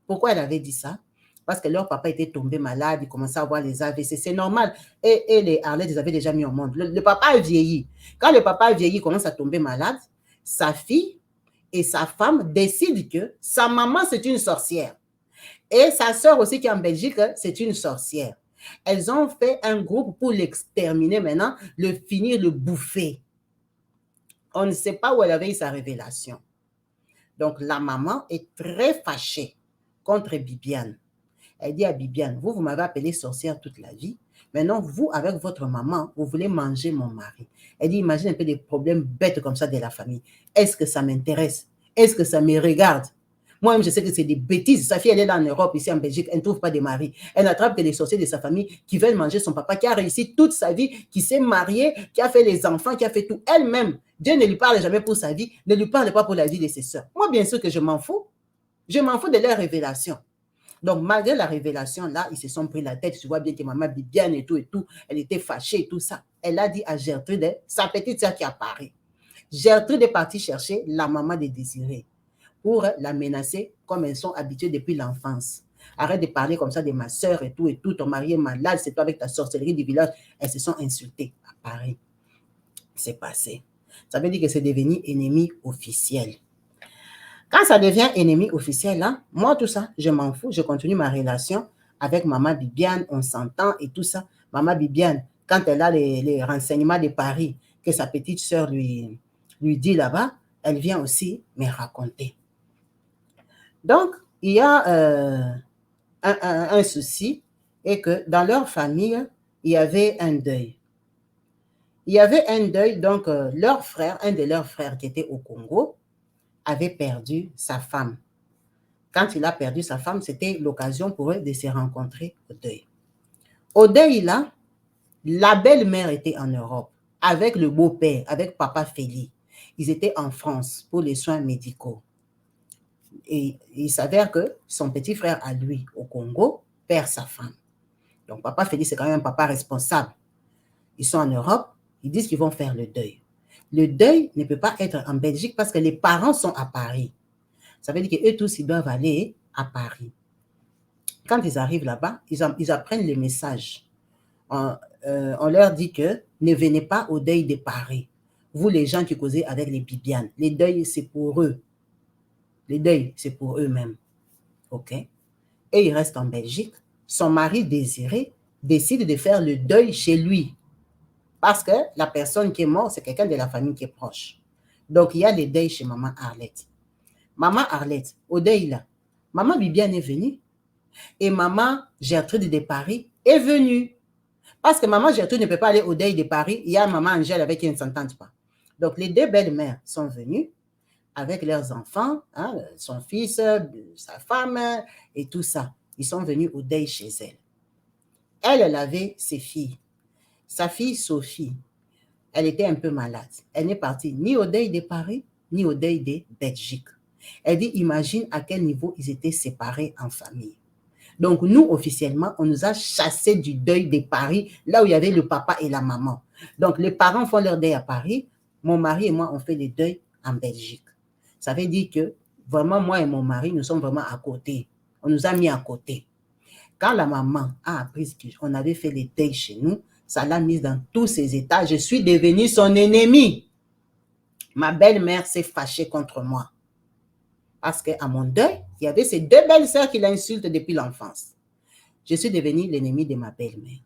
Pourquoi elle avait dit ça? parce que leur papa était tombé malade, ils commençaient à avoir les AVC. C'est normal. Et les Arlette, ils avaient déjà mis au monde. Le papa a vieilli. Quand le papa a vieilli, il commence à tomber malade. Sa fille et sa femme décident que sa maman, c'est une sorcière. Et sa sœur aussi, qui est en Belgique, c'est une sorcière. Elles ont fait un groupe pour l'exterminer maintenant, le finir, le bouffer. On ne sait pas où elle avait eu sa révélation. Donc, la maman est très fâchée contre Bibiane. Elle dit à Bibiane, vous m'avez appelée sorcière toute la vie. Maintenant, vous, avec votre maman, vous voulez manger mon mari. Elle dit, imagine un peu des problèmes bêtes comme ça de la famille. Est-ce que ça m'intéresse? Est-ce que ça me regarde? Moi-même, je sais que c'est des bêtises. Sa fille, elle est là en Europe, ici en Belgique, elle ne trouve pas de mari. Elle n'attrape que les sorciers de sa famille qui veulent manger son papa, qui a réussi toute sa vie, qui s'est marié, qui a fait les enfants, qui a fait tout elle-même. Dieu ne lui parle jamais pour sa vie, ne lui parle pas pour la vie de ses sœurs. Moi, bien sûr que je m'en fous. Je m'en fous de leur révélation. Donc, malgré la révélation, là, ils se sont pris la tête. Tu vois bien que maman Bibiane et tout, elle était fâchée et tout ça. Elle a dit à Gertrude, sa petite sœur qui apparaît. Gertrude est partie chercher la maman de Désiré pour la menacer comme elles sont habituées depuis l'enfance. Arrête de parler comme ça de ma sœur et tout, ton mari est malade, c'est toi avec ta sorcellerie du village. Elles se sont insultées à Paris. C'est passé. Ça veut dire que c'est devenu ennemi officiel. Quand ça devient ennemi officiel, là, moi, tout ça, je m'en fous. Je continue ma relation avec maman Bibiane, on s'entend et tout ça. Maman Bibiane, quand elle a les renseignements de Paris que sa petite sœur lui dit là-bas, elle vient aussi me raconter. Donc, il y a un souci, et que dans leur famille, il y avait un deuil. Il y avait un deuil, donc leur frère, un de leurs frères qui était au Congo, avait perdu sa femme. Quand il a perdu sa femme, c'était l'occasion pour eux de se rencontrer au deuil. Au deuil, là, la belle-mère était en Europe, avec le beau-père, avec papa Félix. Ils étaient en France pour les soins médicaux. Et il s'avère que son petit frère à lui, au Congo, perd sa femme. Donc, papa Félix, c'est quand même un papa responsable. Ils sont en Europe, ils disent qu'ils vont faire le deuil. Le deuil ne peut pas être en Belgique parce que les parents sont à Paris. Ça veut dire qu'eux tous, ils doivent aller à Paris. Quand ils arrivent là-bas, ils apprennent les messages. On leur dit que ne venez pas au deuil de Paris. Vous, les gens qui causez avec les Bibianes, les deuils, c'est pour eux. Les deuils, c'est pour eux-mêmes. OK? Et il reste en Belgique. Son mari Désiré décide de faire le deuil chez lui. Parce que la personne qui est morte, c'est quelqu'un de la famille qui est proche. Donc, il y a des deuils chez maman Arlette. Maman Arlette, au deuil là, maman Bibiane est venue. Et maman Gertrude de Paris est venue. Parce que maman Gertrude ne peut pas aller au deuil de Paris. Il y a maman Angèle avec qui elle ne s'entend pas. Donc, les deux belles-mères sont venues avec leurs enfants, hein, son fils, sa femme et tout ça. Ils sont venus au deuil chez elle. Elle avait ses filles. Sa fille Sophie, elle était un peu malade. Elle n'est partie ni au deuil de Paris, ni au deuil de Belgique. Elle dit, imagine à quel niveau ils étaient séparés en famille. Donc, nous, officiellement, on nous a chassés du deuil de Paris, là où il y avait le papa et la maman. Donc, les parents font leur deuil à Paris. Mon mari et moi, on fait le deuil en Belgique. Ça veut dire que, vraiment, moi et mon mari, nous sommes vraiment à côté. On nous a mis à côté. Quand la maman a appris qu'on avait fait le deuil chez nous, ça l'a mise dans tous ses états. Je suis devenue son ennemi. Ma belle-mère s'est fâchée contre moi. Parce qu'à mon deuil, il y avait ces deux belles-sœurs qui l'insultent depuis l'enfance. Je suis devenue l'ennemi de ma belle-mère.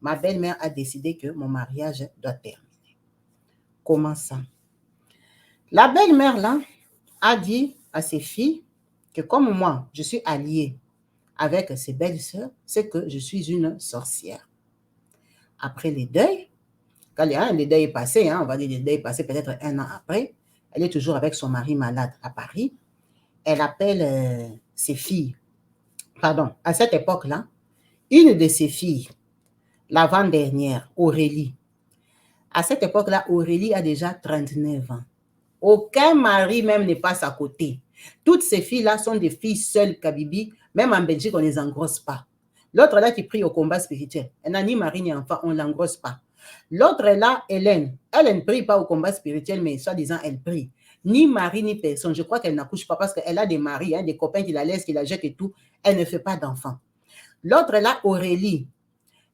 Ma belle-mère a décidé que mon mariage doit terminer. Comment ça? La belle-mère, là, a dit à ses filles que comme moi, je suis alliée avec ses belles-sœurs, c'est que je suis une sorcière. Après les deuils, quand le deuil est passé, on va dire le deuil est passé peut-être 1 an après, elle est toujours avec son mari malade à Paris. Elle appelle ses filles. Pardon, à cette époque-là, une de ses filles, l'avant-dernière, Aurélie. À cette époque-là, Aurélie a déjà 39 ans. Aucun mari même ne passe à côté. Toutes ces filles-là sont des filles seules, Kabibi. Même en Belgique, on ne les engrosse pas. L'autre là qui prie au combat spirituel, elle n'a ni mari ni enfant, on ne l'engrosse pas. L'autre est là, Hélène. Elle ne prie pas au combat spirituel, mais soi-disant, elle prie. Ni mari, ni personne. Je crois qu'elle n'accouche pas parce qu'elle a des maris, hein, des copains qui la laissent, qui la jettent et tout. Elle ne fait pas d'enfant. L'autre est là, Aurélie.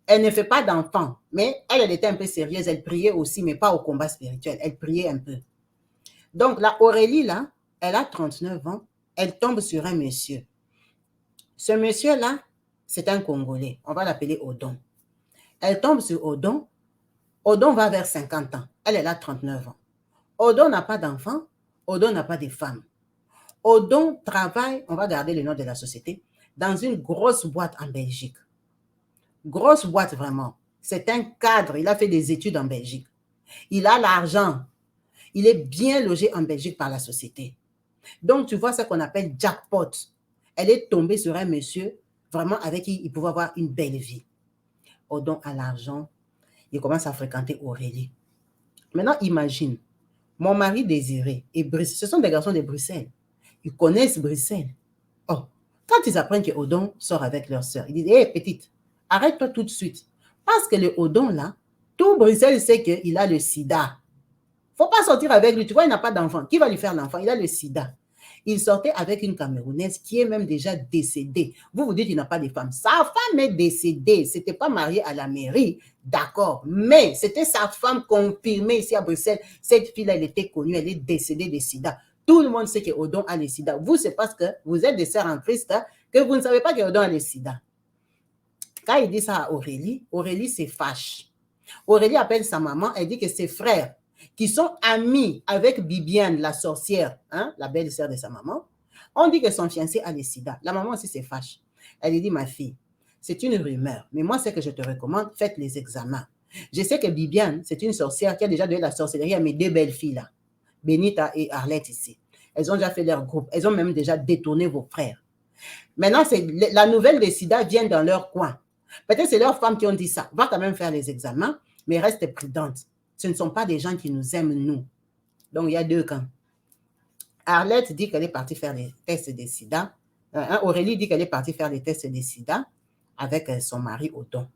Elle ne fait pas d'enfant, mais elle était un peu sérieuse. Elle priait aussi, mais pas au combat spirituel. Elle priait un peu. Donc, la Aurélie, là, elle a 39 ans. Elle tombe sur un monsieur. Ce monsieur-là, c'est un Congolais. On va l'appeler Odon. Elle tombe sur Odon. Odon va vers 50 ans. Elle a 39 ans. Odon n'a pas d'enfant. Odon n'a pas de femme. Odon travaille, on va garder le nom de la société, dans une grosse boîte en Belgique. Grosse boîte vraiment. C'est un cadre. Il a fait des études en Belgique. Il a l'argent. Il est bien logé en Belgique par la société. Donc, tu vois ce qu'on appelle jackpot. Elle est tombée sur un monsieur vraiment avec qui il pouvait avoir une belle vie. Odon a l'argent. Il commence à fréquenter Aurélie. Maintenant, imagine, mon mari Désiré et Bruxelles, ce sont des garçons de Bruxelles. Ils connaissent Bruxelles. Oh, quand ils apprennent que Odon sort avec leur sœur, ils disent, hé, petite, arrête-toi tout de suite. Parce que le Odon, là, tout Bruxelles sait qu'il a le sida. Faut pas sortir avec lui. Tu vois, il n'a pas d'enfant. Qui va lui faire l'enfant? Il a le sida. Il sortait avec une Camerounaise qui est même déjà décédée. Vous vous dites qu'il n'a pas de femme. Sa femme est décédée. C'était pas mariée à la mairie, d'accord. Mais c'était sa femme confirmée ici à Bruxelles. Cette fille-là, elle était connue. Elle est décédée de sida. Tout le monde sait que Odon a le sida. Vous, c'est parce que vous êtes des sœurs en Christ hein, que vous ne savez pas que Odon a le sida. Quand il dit ça à Aurélie, Aurélie se fâche. Aurélie appelle sa maman. Elle dit que ses frères qui sont amis avec Bibiane, la sorcière, hein, la belle-sœur de sa maman, on dit que son fiancé a le sida. La maman aussi se fâche. Elle lui dit, ma fille, c'est une rumeur, mais moi, ce que je te recommande, faites les examens. Je sais que Bibiane, c'est une sorcière qui a déjà donné la sorcellerie à mes deux belles filles là, Benita et Arlette ici. Elles ont déjà fait leur groupe. Elles ont même déjà détourné vos frères. Maintenant, la nouvelle de sida vient dans leur coin. Peut-être c'est leurs femmes qui ont dit ça. Va quand même faire les examens, mais reste prudente. Ce ne sont pas des gens qui nous aiment, nous. Donc, il y a deux camps. Arlette dit qu'elle est partie faire les tests de sida. Aurélie dit qu'elle est partie faire les tests de sida avec son mari Odon.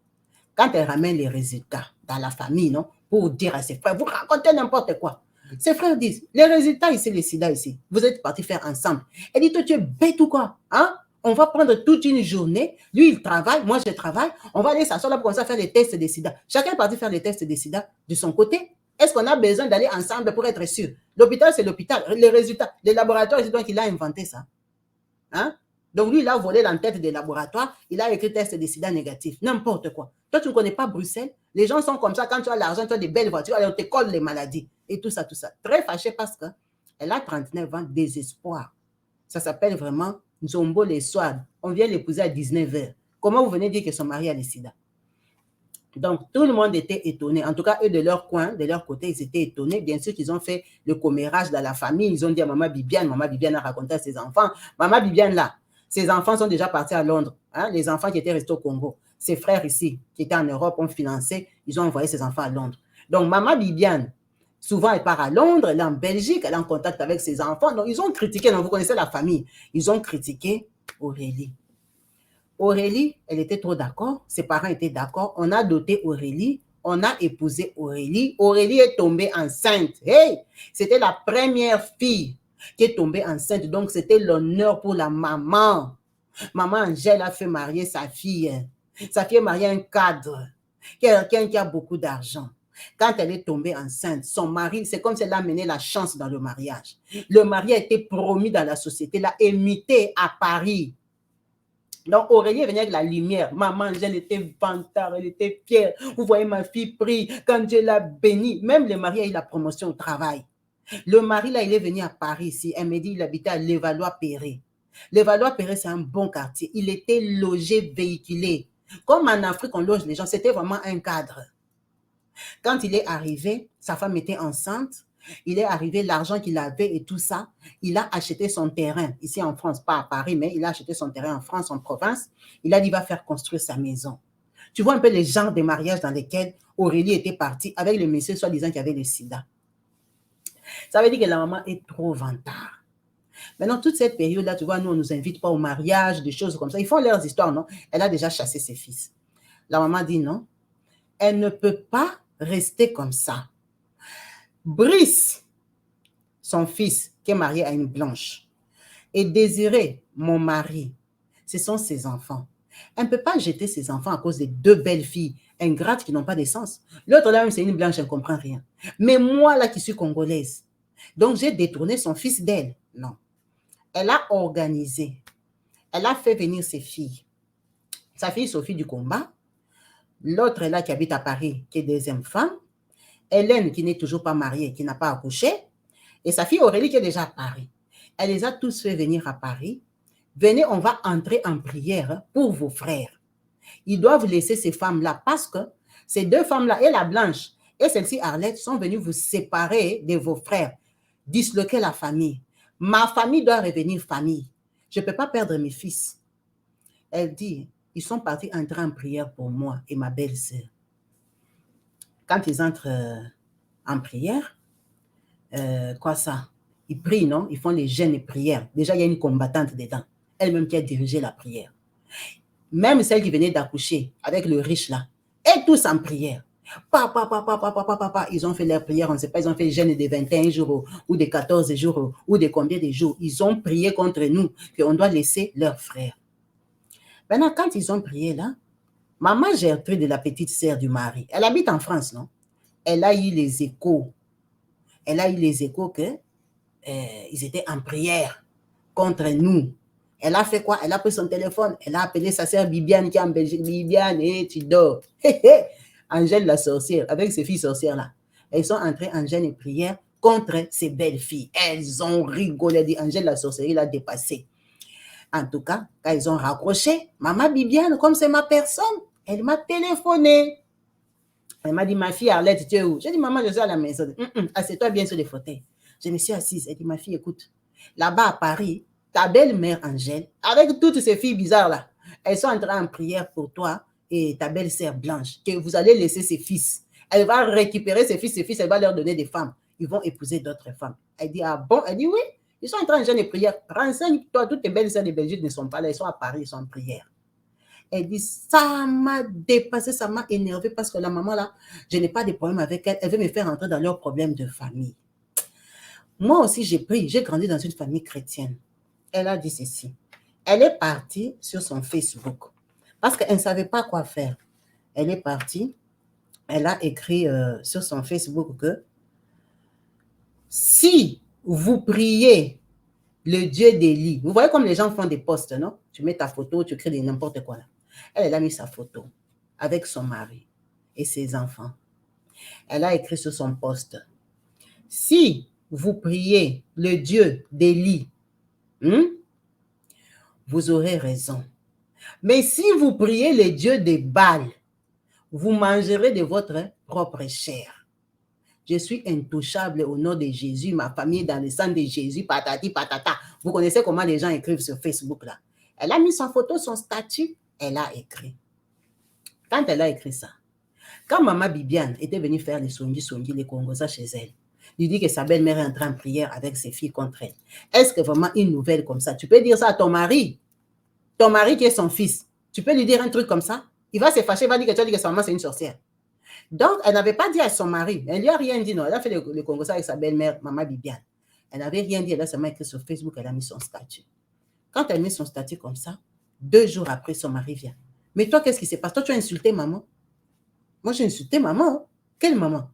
Quand elle ramène les résultats dans la famille, non, pour dire à ses frères, vous racontez n'importe quoi. Ses frères disent, les résultats ici, les sida ici, vous êtes partis faire ensemble. Elle dit, toi, tu es bête ou quoi? Hein? On va prendre toute une journée. Lui, il travaille, moi, je travaille. On va aller s'asseoir là pour commencer à faire les tests de sida. Chacun est parti faire les tests de sida de son côté. Est-ce qu'on a besoin d'aller ensemble pour être sûr? L'hôpital, c'est l'hôpital. Les résultats, les laboratoires, c'est donc il a inventé ça. Hein? Donc, lui, il a volé l'entête des laboratoires. Il a écrit test de sida négatif. N'importe quoi. Toi, tu ne connais pas Bruxelles. Les gens sont comme ça. Quand tu as l'argent, tu as des belles voitures, alors on te colle les maladies. Et tout ça, tout ça. Très fâchée parce qu'elle a 39 ans, désespoir. Ça s'appelle vraiment Nzombo les soirs. On vient l'épouser à 19h. Comment vous venez dire que son mari a le sida? Donc, tout le monde était étonné. En tout cas, eux, de leur coin, de leur côté, ils étaient étonnés. Bien sûr qu'ils ont fait le commérage dans la famille. Ils ont dit à Maman Bibiane a raconté à ses enfants. Maman Bibiane, là, ses enfants sont déjà partis à Londres. Hein, les enfants qui étaient restés au Congo. Ses frères ici, qui étaient en Europe, ont financé. Ils ont envoyé ses enfants à Londres. Donc, Maman Bibiane, souvent, elle part à Londres, elle est en Belgique, elle est en contact avec ses enfants. Donc, ils ont critiqué, donc vous connaissez la famille, ils ont critiqué Aurélie. Aurélie, elle était trop d'accord, ses parents étaient d'accord, on a doté Aurélie, on a épousé Aurélie. Aurélie est tombée enceinte. Hey, c'était la première fille qui est tombée enceinte, donc c'était l'honneur pour la maman. Maman Angèle a fait marier sa fille. Sa fille est mariée à un cadre, quelqu'un qui a beaucoup d'argent. Quand elle est tombée enceinte, son mari, c'est comme si elle a amené la chance dans le mariage. Le mari a été promu dans la société, l'a imité à Paris. Donc, Aurélie venait avec la lumière. Maman, elle était vantard, elle était fière. Vous voyez, ma fille prie, quand Dieu l'a bénie. Même le mari a eu la promotion au travail. Le mari, là, il est venu à Paris ici. Elle me dit, il habitait à Levallois-Perret. Levallois-Perret, c'est un bon quartier. Il était logé, véhiculé. Comme en Afrique, on loge les gens. C'était vraiment un cadre. Quand il est arrivé, sa femme était enceinte. Il est arrivé, l'argent qu'il avait et tout ça, il a acheté son terrain, ici en France, pas à Paris, mais il a acheté son terrain en France, en province. Il a dit, il va faire construire sa maison. Tu vois un peu les genres de mariages dans lesquels Aurélie était partie avec le monsieur soi-disant qui avait le sida. Ça veut dire que la maman est trop vantard. Maintenant, toute cette période-là, tu vois, nous, on ne nous invite pas au mariage, des choses comme ça. Ils font leurs histoires, non? Elle a déjà chassé ses fils. La maman dit non. Elle ne peut pas rester comme ça. Brice, son fils, qui est marié à une blanche, et Désiré, mon mari, ce sont ses enfants. Elle ne peut pas jeter ses enfants à cause de deux belles filles ingrates qui n'ont pas de sens. L'autre là, même, c'est une blanche, elle ne comprend rien. Mais moi, là, qui suis congolaise, donc j'ai détourné son fils d'elle. Non. Elle a organisé. Elle a fait venir ses filles. Sa fille Sophie du combat. L'autre là qui habite à Paris, qui est deuxième femme. Hélène qui n'est toujours pas mariée, qui n'a pas accouché. Et sa fille Aurélie qui est déjà à Paris. Elle les a tous fait venir à Paris. Venez, on va entrer en prière pour vos frères. Ils doivent laisser ces femmes-là parce que ces deux femmes-là, et la blanche et celle-ci Arlette, sont venues vous séparer de vos frères, disloquer la famille. Ma famille doit revenir famille. Je ne peux pas perdre mes fils. Elle dit, ils sont partis entrer en prière pour moi et ma belle-sœur. Quand ils entrent en prière, quoi ça? Ils prient, non? Ils font les jeûnes et prières. Déjà, il y a une combattante dedans. Elle-même qui a dirigé la prière. Même celle qui venait d'accoucher avec le riche là. Et tous en prière. Papa, ils ont fait leur prière, on ne sait pas, ils ont fait le jeûne de 21 jours ou de 14 jours ou de combien de jours. Ils ont prié contre nous qu'on doit laisser leurs frères. Maintenant, quand ils ont prié là, maman Gertrude, la petite sœur du mari, elle habite en France, non? Elle a eu les échos. Elle a eu les échos que ils étaient en prière contre nous. Elle a fait quoi? Elle a pris son téléphone, elle a appelé sa sœur Bibiane qui est en Belgique. Bibiane, tu dors. Angèle la sorcière, avec ses filles sorcières là. Elles sont entrées en jeûne et prière contre ces belles filles. Elles ont rigolé, dit Angèle la sorcière, il a dépassé. En tout cas, quand ils ont raccroché, maman Bibiane, comme c'est ma personne, elle m'a téléphoné. Elle m'a dit, ma fille Arlette, tu es où? J'ai dit, maman, je suis à la maison. Assieds-toi bien sur les fauteuils. Je me suis assise. Elle dit, ma fille, écoute, là-bas à Paris, ta belle-mère Angèle, avec toutes ces filles bizarres là, elles sont entrées en prière pour toi et ta belle-sœur Blanche, que vous allez laisser ses fils. Elle va récupérer ses fils, elle va leur donner des femmes. Ils vont épouser d'autres femmes. Elle dit, ah bon? Elle dit, oui, ils sont en train de jeûner et prière. Renseigne-toi, toutes tes belles-sœurs de Belgique ne sont pas là, elles sont à Paris, ils sont en prière. Elle dit, ça m'a dépassé, ça m'a énervé parce que la maman là, je n'ai pas de problème avec elle, elle veut me faire entrer dans leurs problèmes de famille. Moi aussi, j'ai grandi dans une famille chrétienne. Elle a dit ceci. Elle est partie sur son Facebook parce qu'elle ne savait pas quoi faire. Elle est partie, elle a écrit sur son Facebook que si vous priez le Dieu d'Élie, vous voyez comme les gens font des posts, non? Tu mets ta photo, tu crées n'importe quoi là. Elle a mis sa photo avec son mari et ses enfants. Elle a écrit sur son post, si vous priez le Dieu d'Élie, vous aurez raison. Mais si vous priez le Dieu de Baal, vous mangerez de votre propre chair. Je suis intouchable au nom de Jésus, ma famille dans le sang de Jésus, patati patata. Vous connaissez comment les gens écrivent sur Facebook là. Elle a mis sa photo, son statut, elle a écrit. Quand elle a écrit ça, quand maman Bibiane était venue faire les songi, les Congolais chez elle, lui dit que sa belle-mère est en train de prière avec ses filles contre elle. Est-ce que vraiment une nouvelle comme ça, tu peux dire ça à ton mari qui est son fils, tu peux lui dire un truc comme ça? Il va se fâcher, il va dire que tu as dit que sa maman c'est une sorcière. Donc, elle n'avait pas dit à son mari, elle ne lui a rien dit, non, elle a fait le Congolais avec sa belle-mère, maman Bibiane. Elle n'avait rien dit, elle a seulement écrit sur Facebook, elle a mis son statut. Quand elle met son statut comme ça, 2 jours après, son mari vient. Mais toi, qu'est-ce qui se passe? Toi, tu as insulté maman. Moi, j'ai insulté maman. Quelle maman?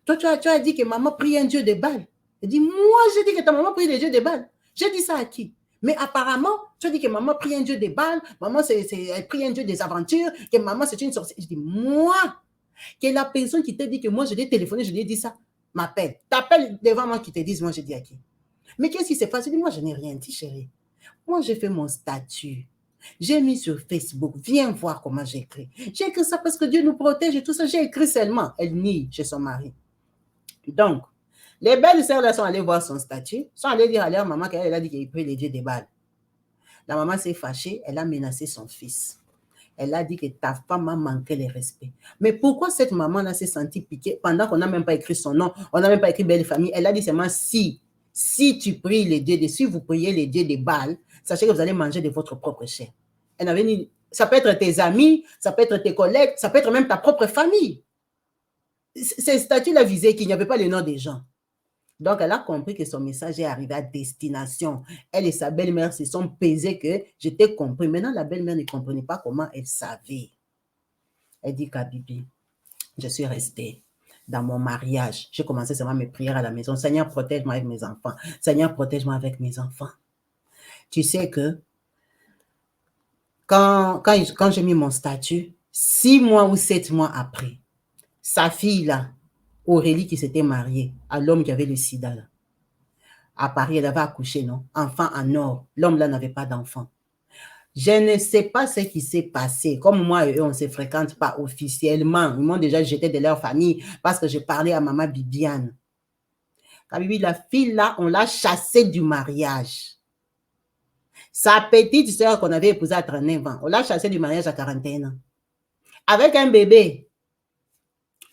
Toi, tu as dit que maman prie un Dieu de Baal. Elle dit, moi, j'ai dit que ta maman prie le Dieu de Baal. J'ai dit ça à qui? Mais apparemment, tu as dit que maman prie un Dieu de Baal, maman, elle prie un Dieu des aventures, que maman, c'est une sorcière. Je dis, moi, que la personne qui t'a dit que moi, je l'ai téléphoné, je lui ai dit ça, m'appelle. T'appelles devant moi qui te dise, moi, je dis à qui? Mais qu'est-ce qui s'est passé? Moi, je n'ai rien dit, chérie. Moi, j'ai fait mon statut. J'ai mis sur Facebook. Viens voir comment j'ai écrit. J'ai écrit ça parce que Dieu nous protège et tout ça. J'ai écrit seulement. Elle nie chez son mari. Donc, les belles sœurs là sont allées voir son statut, sont allées dire à leur maman qu'elle a dit qu'il prie les dieux des Baal. La maman s'est fâchée, elle a menacé son fils. Elle a dit que ta femme a manqué le respect. Mais pourquoi cette maman-là s'est sentie piquée pendant qu'on n'a même pas écrit son nom, on n'a même pas écrit belle famille? Elle a dit seulement si tu pries les dieux, si vous priez les dieux des Baal, sachez que vous allez manger de votre propre chair. Elle avait dit, ça peut être tes amis, ça peut être tes collègues, ça peut être même ta propre famille. Ces statuts-là visaient qu'il n'y avait pas le nom des gens. Donc, elle a compris que son message est arrivé à destination. Elle et sa belle-mère se sont pesées que j'étais compris. Maintenant, la belle-mère ne comprenait pas comment elle savait. Elle dit, Kabibi, je suis restée dans mon mariage. J'ai commencé seulement mes prières à la maison. Seigneur, protège-moi avec mes enfants. Seigneur, protège-moi avec mes enfants. Tu sais que quand j'ai mis mon statut, 6 mois ou 7 mois après, sa fille là, Aurélie qui s'était mariée à l'homme qui avait le sida là, à Paris, elle avait accouché, non? Enfant en or. L'homme là n'avait pas d'enfant. Je ne sais pas ce qui s'est passé. Comme moi et eux, on ne se fréquente pas officiellement. Ils m'ont déjà jeté de leur famille parce que j'ai parlé à maman Bibiane. Kabibi, la fille là, on l'a chassée du mariage. Sa petite sœur qu'on avait épousée à 39 ans, on l'a chassée du mariage à 41 ans. Avec un bébé.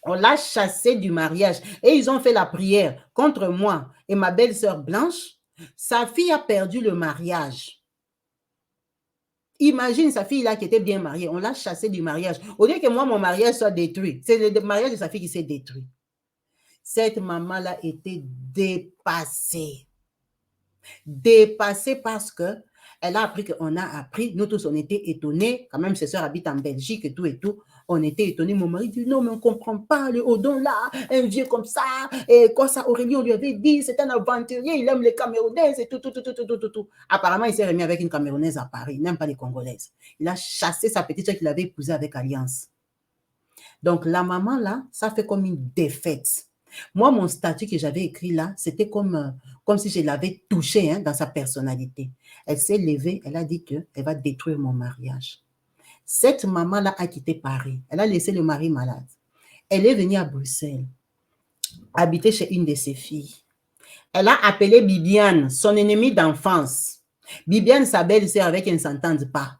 On l'a chassée du mariage. Et ils ont fait la prière contre moi et ma belle-sœur Blanche. Sa fille a perdu le mariage. Imagine sa fille là qui était bien mariée. On l'a chassée du mariage. Au lieu que moi, mon mariage soit détruit. C'est le mariage de sa fille qui s'est détruit. Cette maman-là était dépassée. Dépassée parce que elle a appris qu'on a appris. Nous tous, on était étonnés. Quand même, ses soeurs habitent en Belgique et tout et tout. On était étonnés. Mon mari dit, non, mais on ne comprend pas le Odon là, un vieux comme ça. Et quoi ça, Aurélie, on lui avait dit, c'est un aventurier, il aime les Camerounaises et tout. Apparemment, il s'est remis avec une Camerounaise à Paris, il n'aime pas les Congolaises. Il a chassé sa petite soeur qu'il avait épousée avec Alliance. Donc, la maman là, ça fait comme une défaite. Moi, mon statut que j'avais écrit là, c'était comme si je l'avais touché dans sa personnalité. Elle s'est levée, elle a dit qu'elle va détruire mon mariage. Cette maman-là a quitté Paris. Elle a laissé le mari malade. Elle est venue à Bruxelles, habiter chez une de ses filles. Elle a appelé Bibiane, son ennemie d'enfance. Bibiane, sa belle-sœur, avec elle ne s'entendent pas.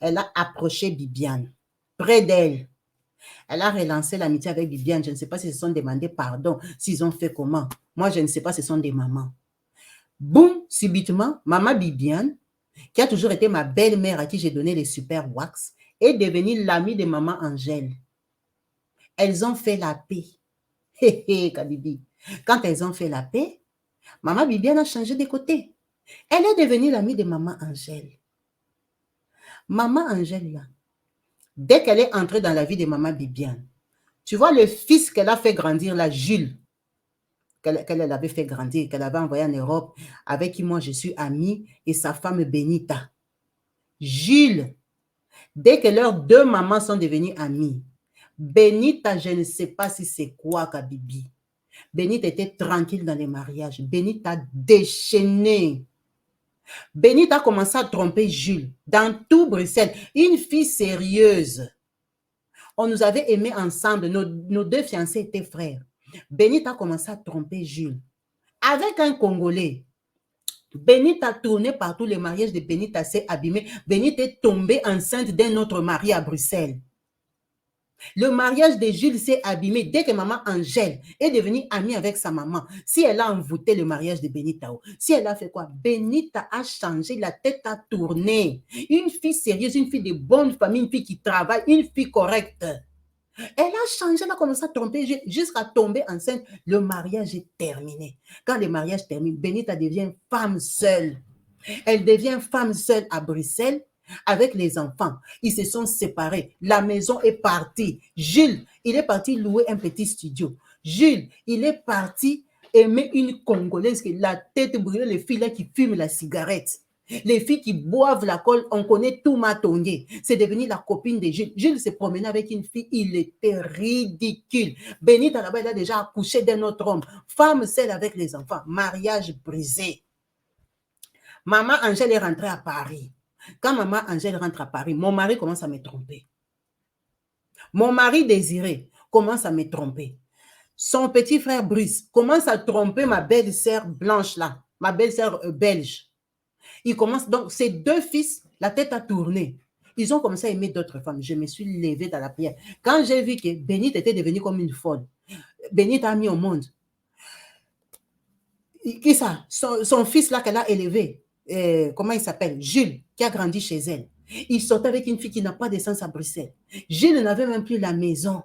Elle a approché Bibiane, près d'elle. Elle a relancé l'amitié avec Bibiane. Je ne sais pas s'ils se sont demandé pardon, s'ils ont fait comment. Moi, je ne sais pas, ce sont des mamans. Boum, subitement, maman Bibiane, qui a toujours été ma belle-mère à qui j'ai donné les super wax, est devenue l'amie de maman Angèle. Elles ont fait la paix. Hé hé, Kabibi. Quand elles ont fait la paix, maman Bibiane a changé de côté. Elle est devenue l'amie de maman Angèle. Maman Angèle, là, dès qu'elle est entrée dans la vie de maman Bibiane, tu vois le fils qu'elle a fait grandir, là, Jules, qu'elle avait fait grandir, qu'elle avait envoyé en Europe, avec qui moi je suis amie, et sa femme Benita. Jules, dès que leurs deux mamans sont devenues amies, Benita, je ne sais pas si c'est quoi, Kabibi. Benita était tranquille dans les mariages. Benita a déchaîné. Benita a commencé à tromper Jules dans tout Bruxelles. Une fille sérieuse. On nous avait aimés ensemble. Nos deux fiancés étaient frères. Benita a commencé à tromper Jules. Avec un Congolais. Benita a tourné par tous les mariages de Benita, s'est abîmée. Benita est tombée enceinte d'un autre mari à Bruxelles. Le mariage de Jules s'est abîmé dès que maman Angèle est devenue amie avec sa maman. Si elle a envoûté le mariage de Benita, si elle a fait quoi? Benita a changé, la tête a tourné. Une fille sérieuse, une fille de bonne famille, une fille qui travaille, une fille correcte. Elle a changé, elle a commencé à tromper jusqu'à tomber enceinte. Le mariage est terminé. Quand le mariage termine, Benita devient femme seule. Elle devient femme seule à Bruxelles avec les enfants. Ils se sont séparés. La maison est partie. Jules, il est parti louer un petit studio. Jules, il est parti aimer une Congolaise qui a la tête brûlée, les filles là qui fument la cigarette. Les filles qui boivent la colle, on connaît tout Matongué. C'est devenu la copine de Jules. Jules se promenait avec une fille, il était ridicule. Benita là-bas, elle a déjà accouché d'un autre homme. Femme seule avec les enfants. Mariage brisé. Maman Angèle est rentrée à Paris. Quand maman Angèle rentre à Paris, mon mari commence à me tromper. Mon mari Désiré commence à me tromper. Son petit frère Brice commence à tromper ma belle-sœur Blanche là, ma belle-sœur belge. Il commence, donc ces deux fils, la tête a tourné. Ils ont commencé à aimer d'autres femmes. Je me suis levée dans la prière. Quand j'ai vu que Bénite était devenue comme une folle, Bénite a mis au monde. Qui ça? Son fils là qu'elle a élevé. Comment il s'appelle? Jules, qui a grandi chez elle. Il sortait avec une fille qui n'a pas d'essence à Bruxelles. Jules n'avait même plus la maison.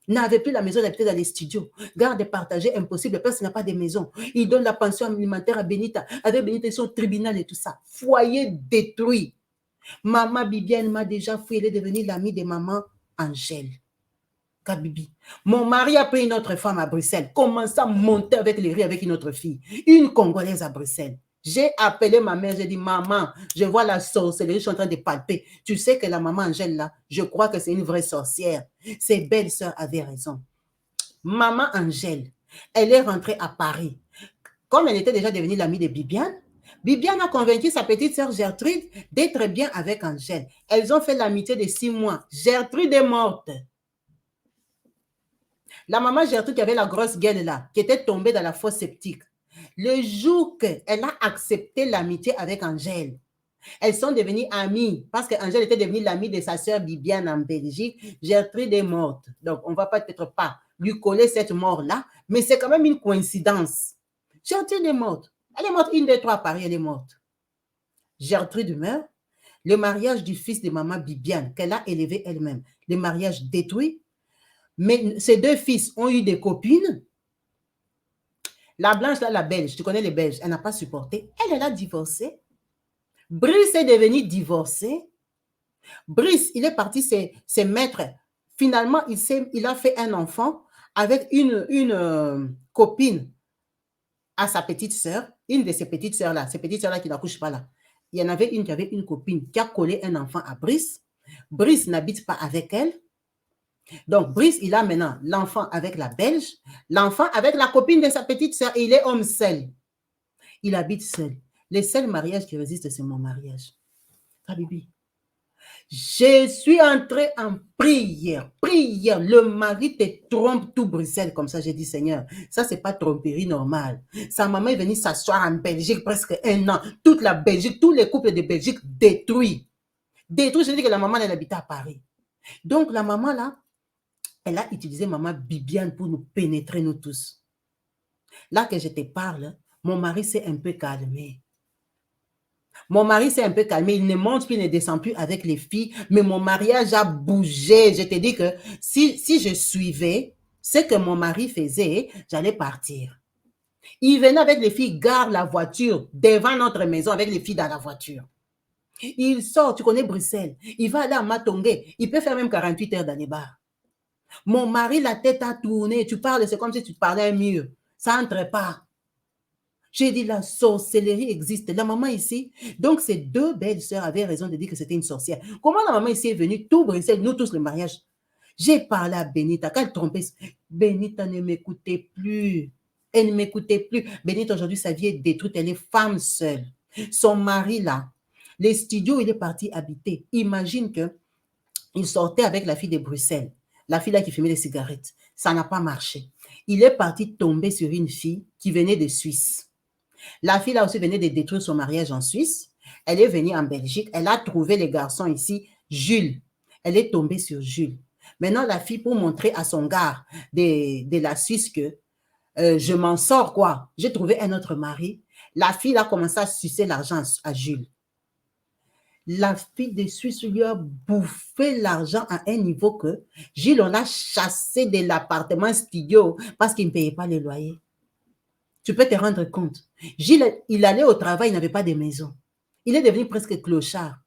n'avait plus la maison, il habitait dans les studios. Garde partagée, impossible, parce qu'il n'a pas de maison. Il donne la pension alimentaire à Benita. Avec Benita, ils sont au tribunal et tout ça. Foyer détruit. Maman Bibiane m'a déjà fui, elle est devenue l'amie de maman Angèle. Kabibi. Mon mari a pris une autre femme à Bruxelles, commence à monter avec les rires avec une autre fille, une Congolaise à Bruxelles. J'ai appelé ma mère, j'ai dit, maman, je vois la sorcellerie, je suis en train de palper. Tu sais que la maman Angèle là, je crois que c'est une vraie sorcière. Ses belles-sœurs avaient raison. Maman Angèle, elle est rentrée à Paris. Comme elle était déjà devenue l'amie de Bibiane, Bibiane a convaincu sa petite sœur Gertrude d'être bien avec Angèle. Elles ont fait l'amitié de 6 mois. Gertrude est morte. La maman Gertrude qui avait la grosse gueule là, qui était tombée dans la fosse septique, le jour qu'elle a accepté l'amitié avec Angèle, elles sont devenues amies parce qu'Angèle était devenue l'amie de sa sœur Bibiane en Belgique. Gertrude est morte. Donc, on ne va peut-être pas lui coller cette mort-là, mais c'est quand même une coïncidence. Gertrude est morte. Elle est morte 1, 2, 3 à Paris, elle est morte. Gertrude meurt. Le mariage du fils de maman Bibiane, qu'elle a élevé elle-même, le mariage détruit. Mais ces 2 fils ont eu des copines. La blanche, là, la belge, tu connais les belges, elle n'a pas supporté. Elle a divorcé. Brice est devenu divorcé. Brice, il est parti se mettre. Finalement, il a fait un enfant avec une copine à sa petite sœur, une de ses petites sœurs-là, qui n'accouchent pas là. Il y en avait une qui avait une copine qui a collé un enfant à Brice. Brice n'habite pas avec elle. Donc, Brice, il a maintenant l'enfant avec la belge, l'enfant avec la copine de sa petite sœur, et il est homme seul. Il habite seul. Le seul mariage qui résiste, c'est mon mariage. Habibi, je suis entrée en prière. Prière. Le mari te trompe tout Bruxelles comme ça. J'ai dit, Seigneur, ça, c'est pas tromperie normale. Sa maman est venue s'asseoir en Belgique presque 1 an. Toute la Belgique, tous les couples de Belgique détruits. Détruits, je dis que la maman, elle habitait à Paris. Donc, la maman, là, elle a utilisé maman Bibiane pour nous pénétrer, nous tous. Là que je te parle, mon mari s'est un peu calmé. Mon mari s'est un peu calmé, il ne monte plus, il ne descend plus avec les filles, mais mon mariage a bougé. Je te dis que si je suivais ce que mon mari faisait, j'allais partir. Il venait avec les filles, gare la voiture devant notre maison avec les filles dans la voiture. Il sort, tu connais Bruxelles, il va aller à Matongé, il peut faire même 48 heures dans les bars. Mon mari, la tête a tourné, tu parles, c'est comme si tu parlais à un mur, ça n'entre pas. J'ai dit, la sorcellerie existe. La maman ici, donc ces 2 belles-sœurs avaient raison de dire que c'était une sorcière. Comment la maman ici est venue, tout Bruxelles, nous tous le mariage. J'ai parlé à Benita, quand elle trompait, Benita ne m'écoutait plus. Elle ne m'écoutait plus. Benita, aujourd'hui, sa vie est détruite, elle est femme seule. Son mari, là, les studios, il est parti habiter. Imagine qu'il sortait avec la fille de Bruxelles, la fille là qui fumait des cigarettes. Ça n'a pas marché. Il est parti tomber sur une fille qui venait de Suisse. La fille là aussi venait de détruire son mariage en Suisse. Elle est venue en Belgique. Elle a trouvé les garçons ici, Jules. Elle est tombée sur Jules. Maintenant, la fille, pour montrer à son gars de la Suisse que je m'en sors, quoi. J'ai trouvé un autre mari. La fille a commencé à sucer l'argent à Jules. La fille de Suisse lui a bouffé l'argent à un niveau que Jules, on l'a chassé de l'appartement studio parce qu'il ne payait pas les loyers. Tu peux te rendre compte. Gilles, il allait au travail, il n'avait pas de maison. Il est devenu presque clochard.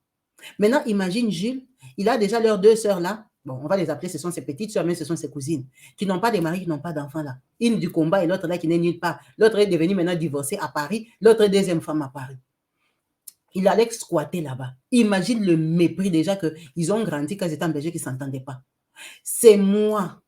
Maintenant, imagine Jules, il a déjà leurs 2 sœurs là. Bon, on va les appeler, ce sont ses petites sœurs, mais ce sont ses cousines, qui n'ont pas de mari, qui n'ont pas d'enfants là. Une du combat et l'autre là qui n'est nulle part. L'autre est devenue maintenant divorcée à Paris, l'autre est 2e femme à Paris. Il allait squatter là-bas. Imagine le mépris déjà qu'ils ont grandi quand ils étaient en Belgique, ils ne s'entendaient pas. C'est moi.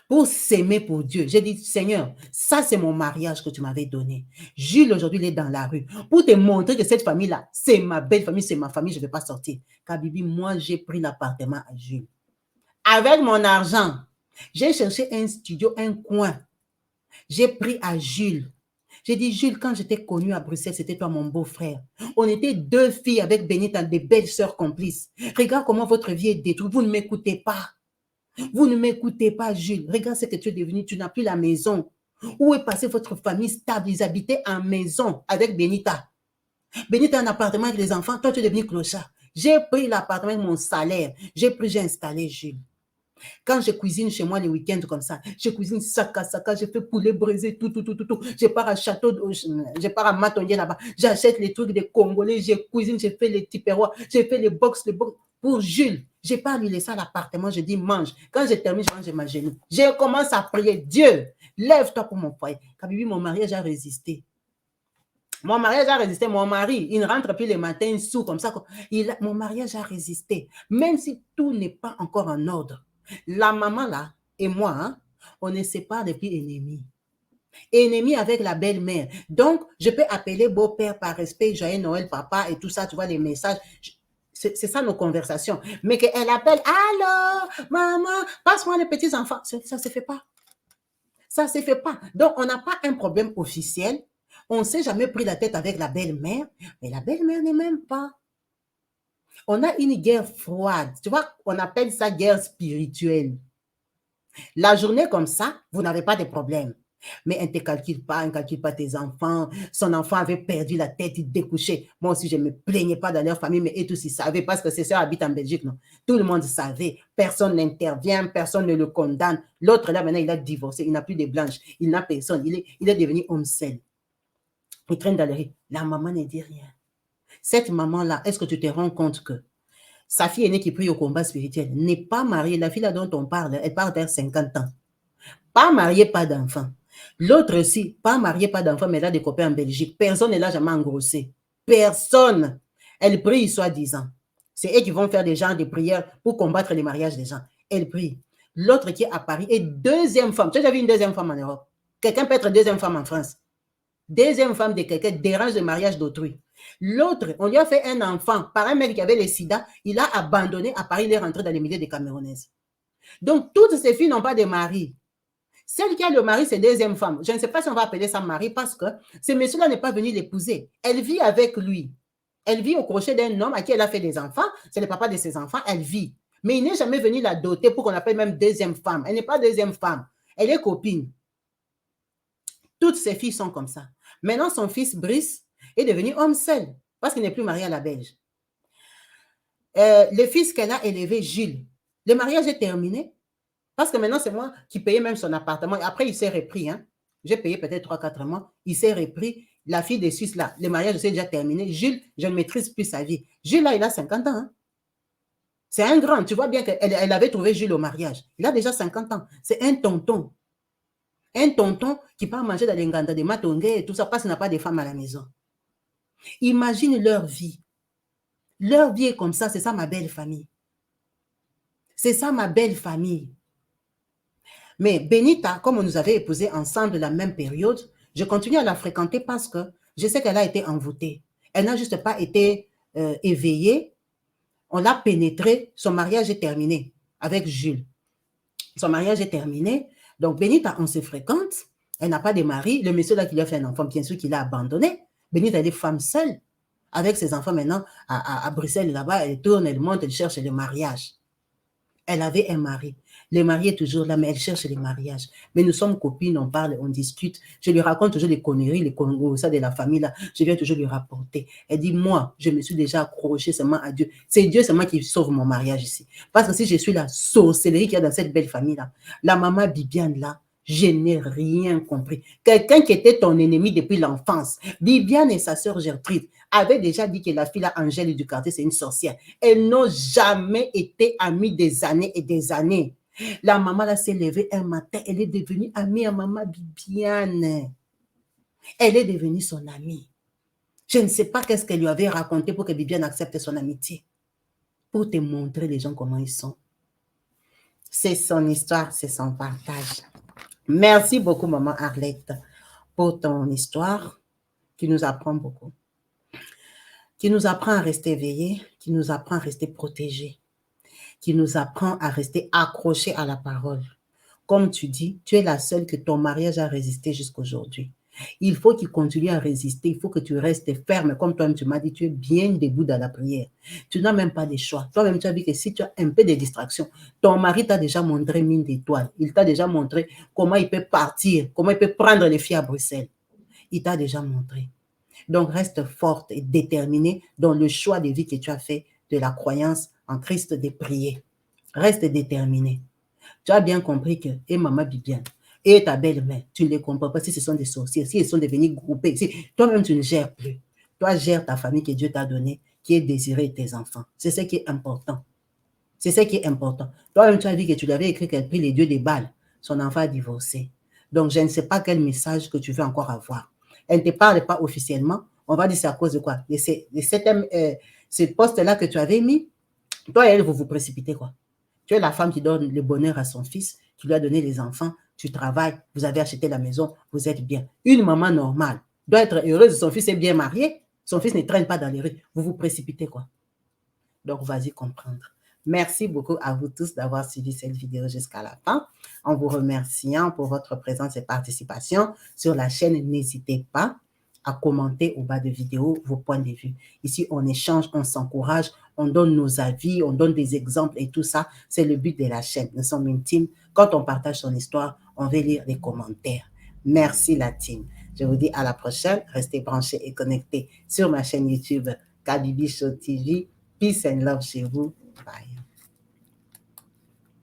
Pour s'aimer pour Dieu. J'ai dit, Seigneur, ça c'est mon mariage que tu m'avais donné. Jules, aujourd'hui, il est dans la rue. Pour te montrer que cette famille-là, c'est ma belle famille, c'est ma famille, je ne vais pas sortir. Kabibi, moi, j'ai pris l'appartement à Jules. Avec mon argent, j'ai cherché un studio, un coin. J'ai pris à Jules. J'ai dit, Jules, quand j'étais connue à Bruxelles, c'était toi mon beau-frère. On était 2 filles avec Benita, des belles sœurs complices. Regarde comment votre vie est détruite. Vous ne m'écoutez pas. Vous ne m'écoutez pas, Jules. Regarde ce que tu es devenu. Tu n'as plus la maison. Où est passée votre famille stable? Ils habitaient en maison avec Benita. Benita a un appartement avec les enfants. Toi, tu es devenu clochard. J'ai pris l'appartement avec mon salaire. J'ai installé Jules. Quand je cuisine chez moi les week-ends comme ça, je cuisine saka, je fais poulet braisé, tout. Je pars à je pars à Matondier là-bas, j'achète les trucs des Congolais, je cuisine, je fais les tupperwares, je fais les box. Pour Jules, je n'ai pas à lui laisser à l'appartement, je dis mange. Quand je termine, je mange ma genou. Je commence à prier, Dieu, lève-toi pour mon foyer. Kabibi, mon mariage a résisté. Mon mariage a résisté. Mon mari, il ne rentre plus le matin sous comme ça. Mon mariage a résisté. Même si tout n'est pas encore en ordre. La maman là et moi, hein, on ne sait pas depuis ennemis. Ennemis avec la belle-mère. Donc, je peux appeler beau-père par respect, joyeux Noël, papa et tout ça, tu vois, les messages. C'est ça nos conversations. Mais qu'elle appelle, allô, maman, passe-moi les petits-enfants. Ça ne se fait pas. Ça ne se fait pas. Donc, on n'a pas un problème officiel. On ne s'est jamais pris la tête avec la belle-mère, mais la belle-mère n'est même pas. On a une guerre froide. Tu vois, on appelle ça guerre spirituelle. La journée comme ça, vous n'avez pas de problème. Mais elle ne te calcule pas, elle ne calcule pas tes enfants. Son enfant avait perdu la tête, il découchait. Moi aussi, je ne me plaignais pas dans leur famille, mais eux tous, ils savaient parce que ses soeurs habitent en Belgique. Non? Tout le monde savait. Personne n'intervient, personne ne le condamne. L'autre, là, maintenant, il a divorcé, il n'a plus de blanches, il n'a personne. Il est devenu homme seul. Il traîne dans les rues. La maman ne dit rien. Cette maman-là, est-ce que tu te rends compte que sa fille aînée qui prie au combat spirituel n'est pas mariée? La fille là dont on parle, elle part vers 50 ans. Pas mariée, pas d'enfant. L'autre aussi, pas mariée, pas d'enfant, mais elle a des copains en Belgique. Personne ne l'a jamais engrossé. Personne. Elle prie soi-disant. C'est eux qui vont faire des genres de prières pour combattre les mariages des gens. Elle prie. L'autre qui est à Paris est deuxième femme. Tu as déjà vu une deuxième femme en Europe? Quelqu'un peut être deuxième femme en France. Deuxième femme de quelqu'un dérange le mariage d'autrui. L'autre, on lui a fait un enfant par un mec qui avait le sida. Il a abandonné. À Paris, il est rentré dans les milieux des Camerounaises. Donc, toutes ces filles n'ont pas de mari. Celle qui a le mari, c'est deuxième femme. Je ne sais pas si on va appeler ça mari parce que ce monsieur-là n'est pas venu l'épouser. Elle vit avec lui. Elle vit au crochet d'un homme à qui elle a fait des enfants. C'est le papa de ses enfants. Elle vit. Mais il n'est jamais venu la doter pour qu'on appelle même deuxième femme. Elle n'est pas deuxième femme. Elle est copine. Toutes ces filles sont comme ça. Maintenant, son fils Brice est devenu homme seul parce qu'il n'est plus marié à la Belge. Le fils qu'elle a élevé, Gilles, le mariage est terminé parce que maintenant, c'est moi qui payais même son appartement. Après, il s'est repris. Hein. J'ai payé peut-être 3-4 mois. Il s'est repris. La fille des Suisses, là, le mariage s'est déjà terminé. Gilles, je ne maîtrise plus sa vie. Gilles, là, il a 50 ans. Hein. C'est un grand. Tu vois bien qu'elle avait trouvé Gilles au mariage. Il a déjà 50 ans. C'est un tonton. Un tonton qui part manger dans les nganda de Matongue et tout ça parce qu'il n'a pas de femme à la maison. Imagine leur vie. Leur vie est comme ça. C'est ça ma belle famille. C'est ça ma belle famille. Mais Benita, comme on nous avait épousés ensemble la même période, je continue à la fréquenter parce que je sais qu'elle a été envoûtée. Elle n'a juste pas été éveillée. On l'a pénétrée. Son mariage est terminé avec Jules. Son mariage est terminé. Donc, Benita, on se fréquente. Elle n'a pas de mari. Le monsieur là qui lui a fait un enfant, bien sûr qu'il a abandonné. Benita, elle est femme seule. Avec ses enfants maintenant à Bruxelles, là-bas, elle tourne, elle monte, elle cherche le mariage. Elle avait un mari. Le mari est toujours là, mais elle cherche les mariages. Mais nous sommes copines, on parle, on discute. Je lui raconte toujours les conneries, les Congos, ça de la famille là. Je viens toujours lui rapporter. Elle dit, moi, je me suis déjà accrochée seulement à Dieu. C'est Dieu seulement qui sauve mon mariage ici. Parce que si je suis la sorcellerie qu'il y a dans cette belle famille là, la maman Bibiane là, je n'ai rien compris. Quelqu'un qui était ton ennemi depuis l'enfance, Bibiane et sa sœur Gertrude, avaient déjà dit que la fille là, Angèle du quartier, c'est une sorcière. Elles n'ont jamais été amies des années et des années. La maman là s'est levée un matin, elle est devenue amie à maman Bibiane. Elle est devenue son amie. Je ne sais pas qu'est-ce qu'elle lui avait raconté pour que Bibiane accepte son amitié. Pour te montrer les gens comment ils sont. C'est son histoire, c'est son partage. Merci beaucoup, maman Arlette, pour ton histoire qui nous apprend beaucoup. Qui nous apprend à rester éveillés, qui nous apprend à rester protégés, qui nous apprend à rester accrochés à la parole. Comme tu dis, tu es la seule que ton mariage a résisté jusqu'à aujourd'hui. Il faut qu'il continue à résister, il faut que tu restes ferme, comme toi-même tu m'as dit, tu es bien debout dans la prière. Tu n'as même pas de choix. Toi-même tu as vu que si tu as un peu de distraction, ton mari t'a déjà montré mine d'étoile. Il t'a déjà montré comment il peut partir, comment il peut prendre les filles à Bruxelles. Il t'a déjà montré. Donc, reste forte et déterminée dans le choix de vie que tu as fait de la croyance en Christ de prier. Reste déterminée. Tu as bien compris que, et maman Bibiane, et ta belle-mère, tu ne les comprends pas si ce sont des sorciers, si ils sont devenus groupés, si toi-même tu ne gères plus. Toi, gère ta famille que Dieu t'a donnée, qui est désirée de tes enfants. C'est ce qui est important. C'est ce qui est important. Toi-même, tu as dit que tu lui avais écrit qu'elle prie les dieux des Bals. Son enfant a divorcé. Donc, je ne sais pas quel message que tu veux encore avoir. Elle ne te parle pas officiellement. On va dire c'est à cause de quoi? Ce poste-là que tu avais mis, toi et elle, vous vous précipitez quoi? Tu es la femme qui donne le bonheur à son fils, tu lui as donné les enfants, tu travailles, vous avez acheté la maison, vous êtes bien. Une maman normale doit être heureuse, son fils est bien marié, son fils ne traîne pas dans les rues. Vous vous précipitez quoi? Donc, vas-y comprendre. Merci beaucoup à vous tous d'avoir suivi cette vidéo jusqu'à la fin. En vous remerciant pour votre présence et participation sur la chaîne, n'hésitez pas à commenter au bas de vidéo vos points de vue. Ici, on échange, on s'encourage, on donne nos avis, on donne des exemples et tout ça. C'est le but de la chaîne. Nous sommes une team. Quand on partage son histoire, on veut lire les commentaires. Merci la team. Je vous dis à la prochaine. Restez branchés et connectés sur ma chaîne YouTube Kabibi Show TV. Peace and love chez vous. Bye.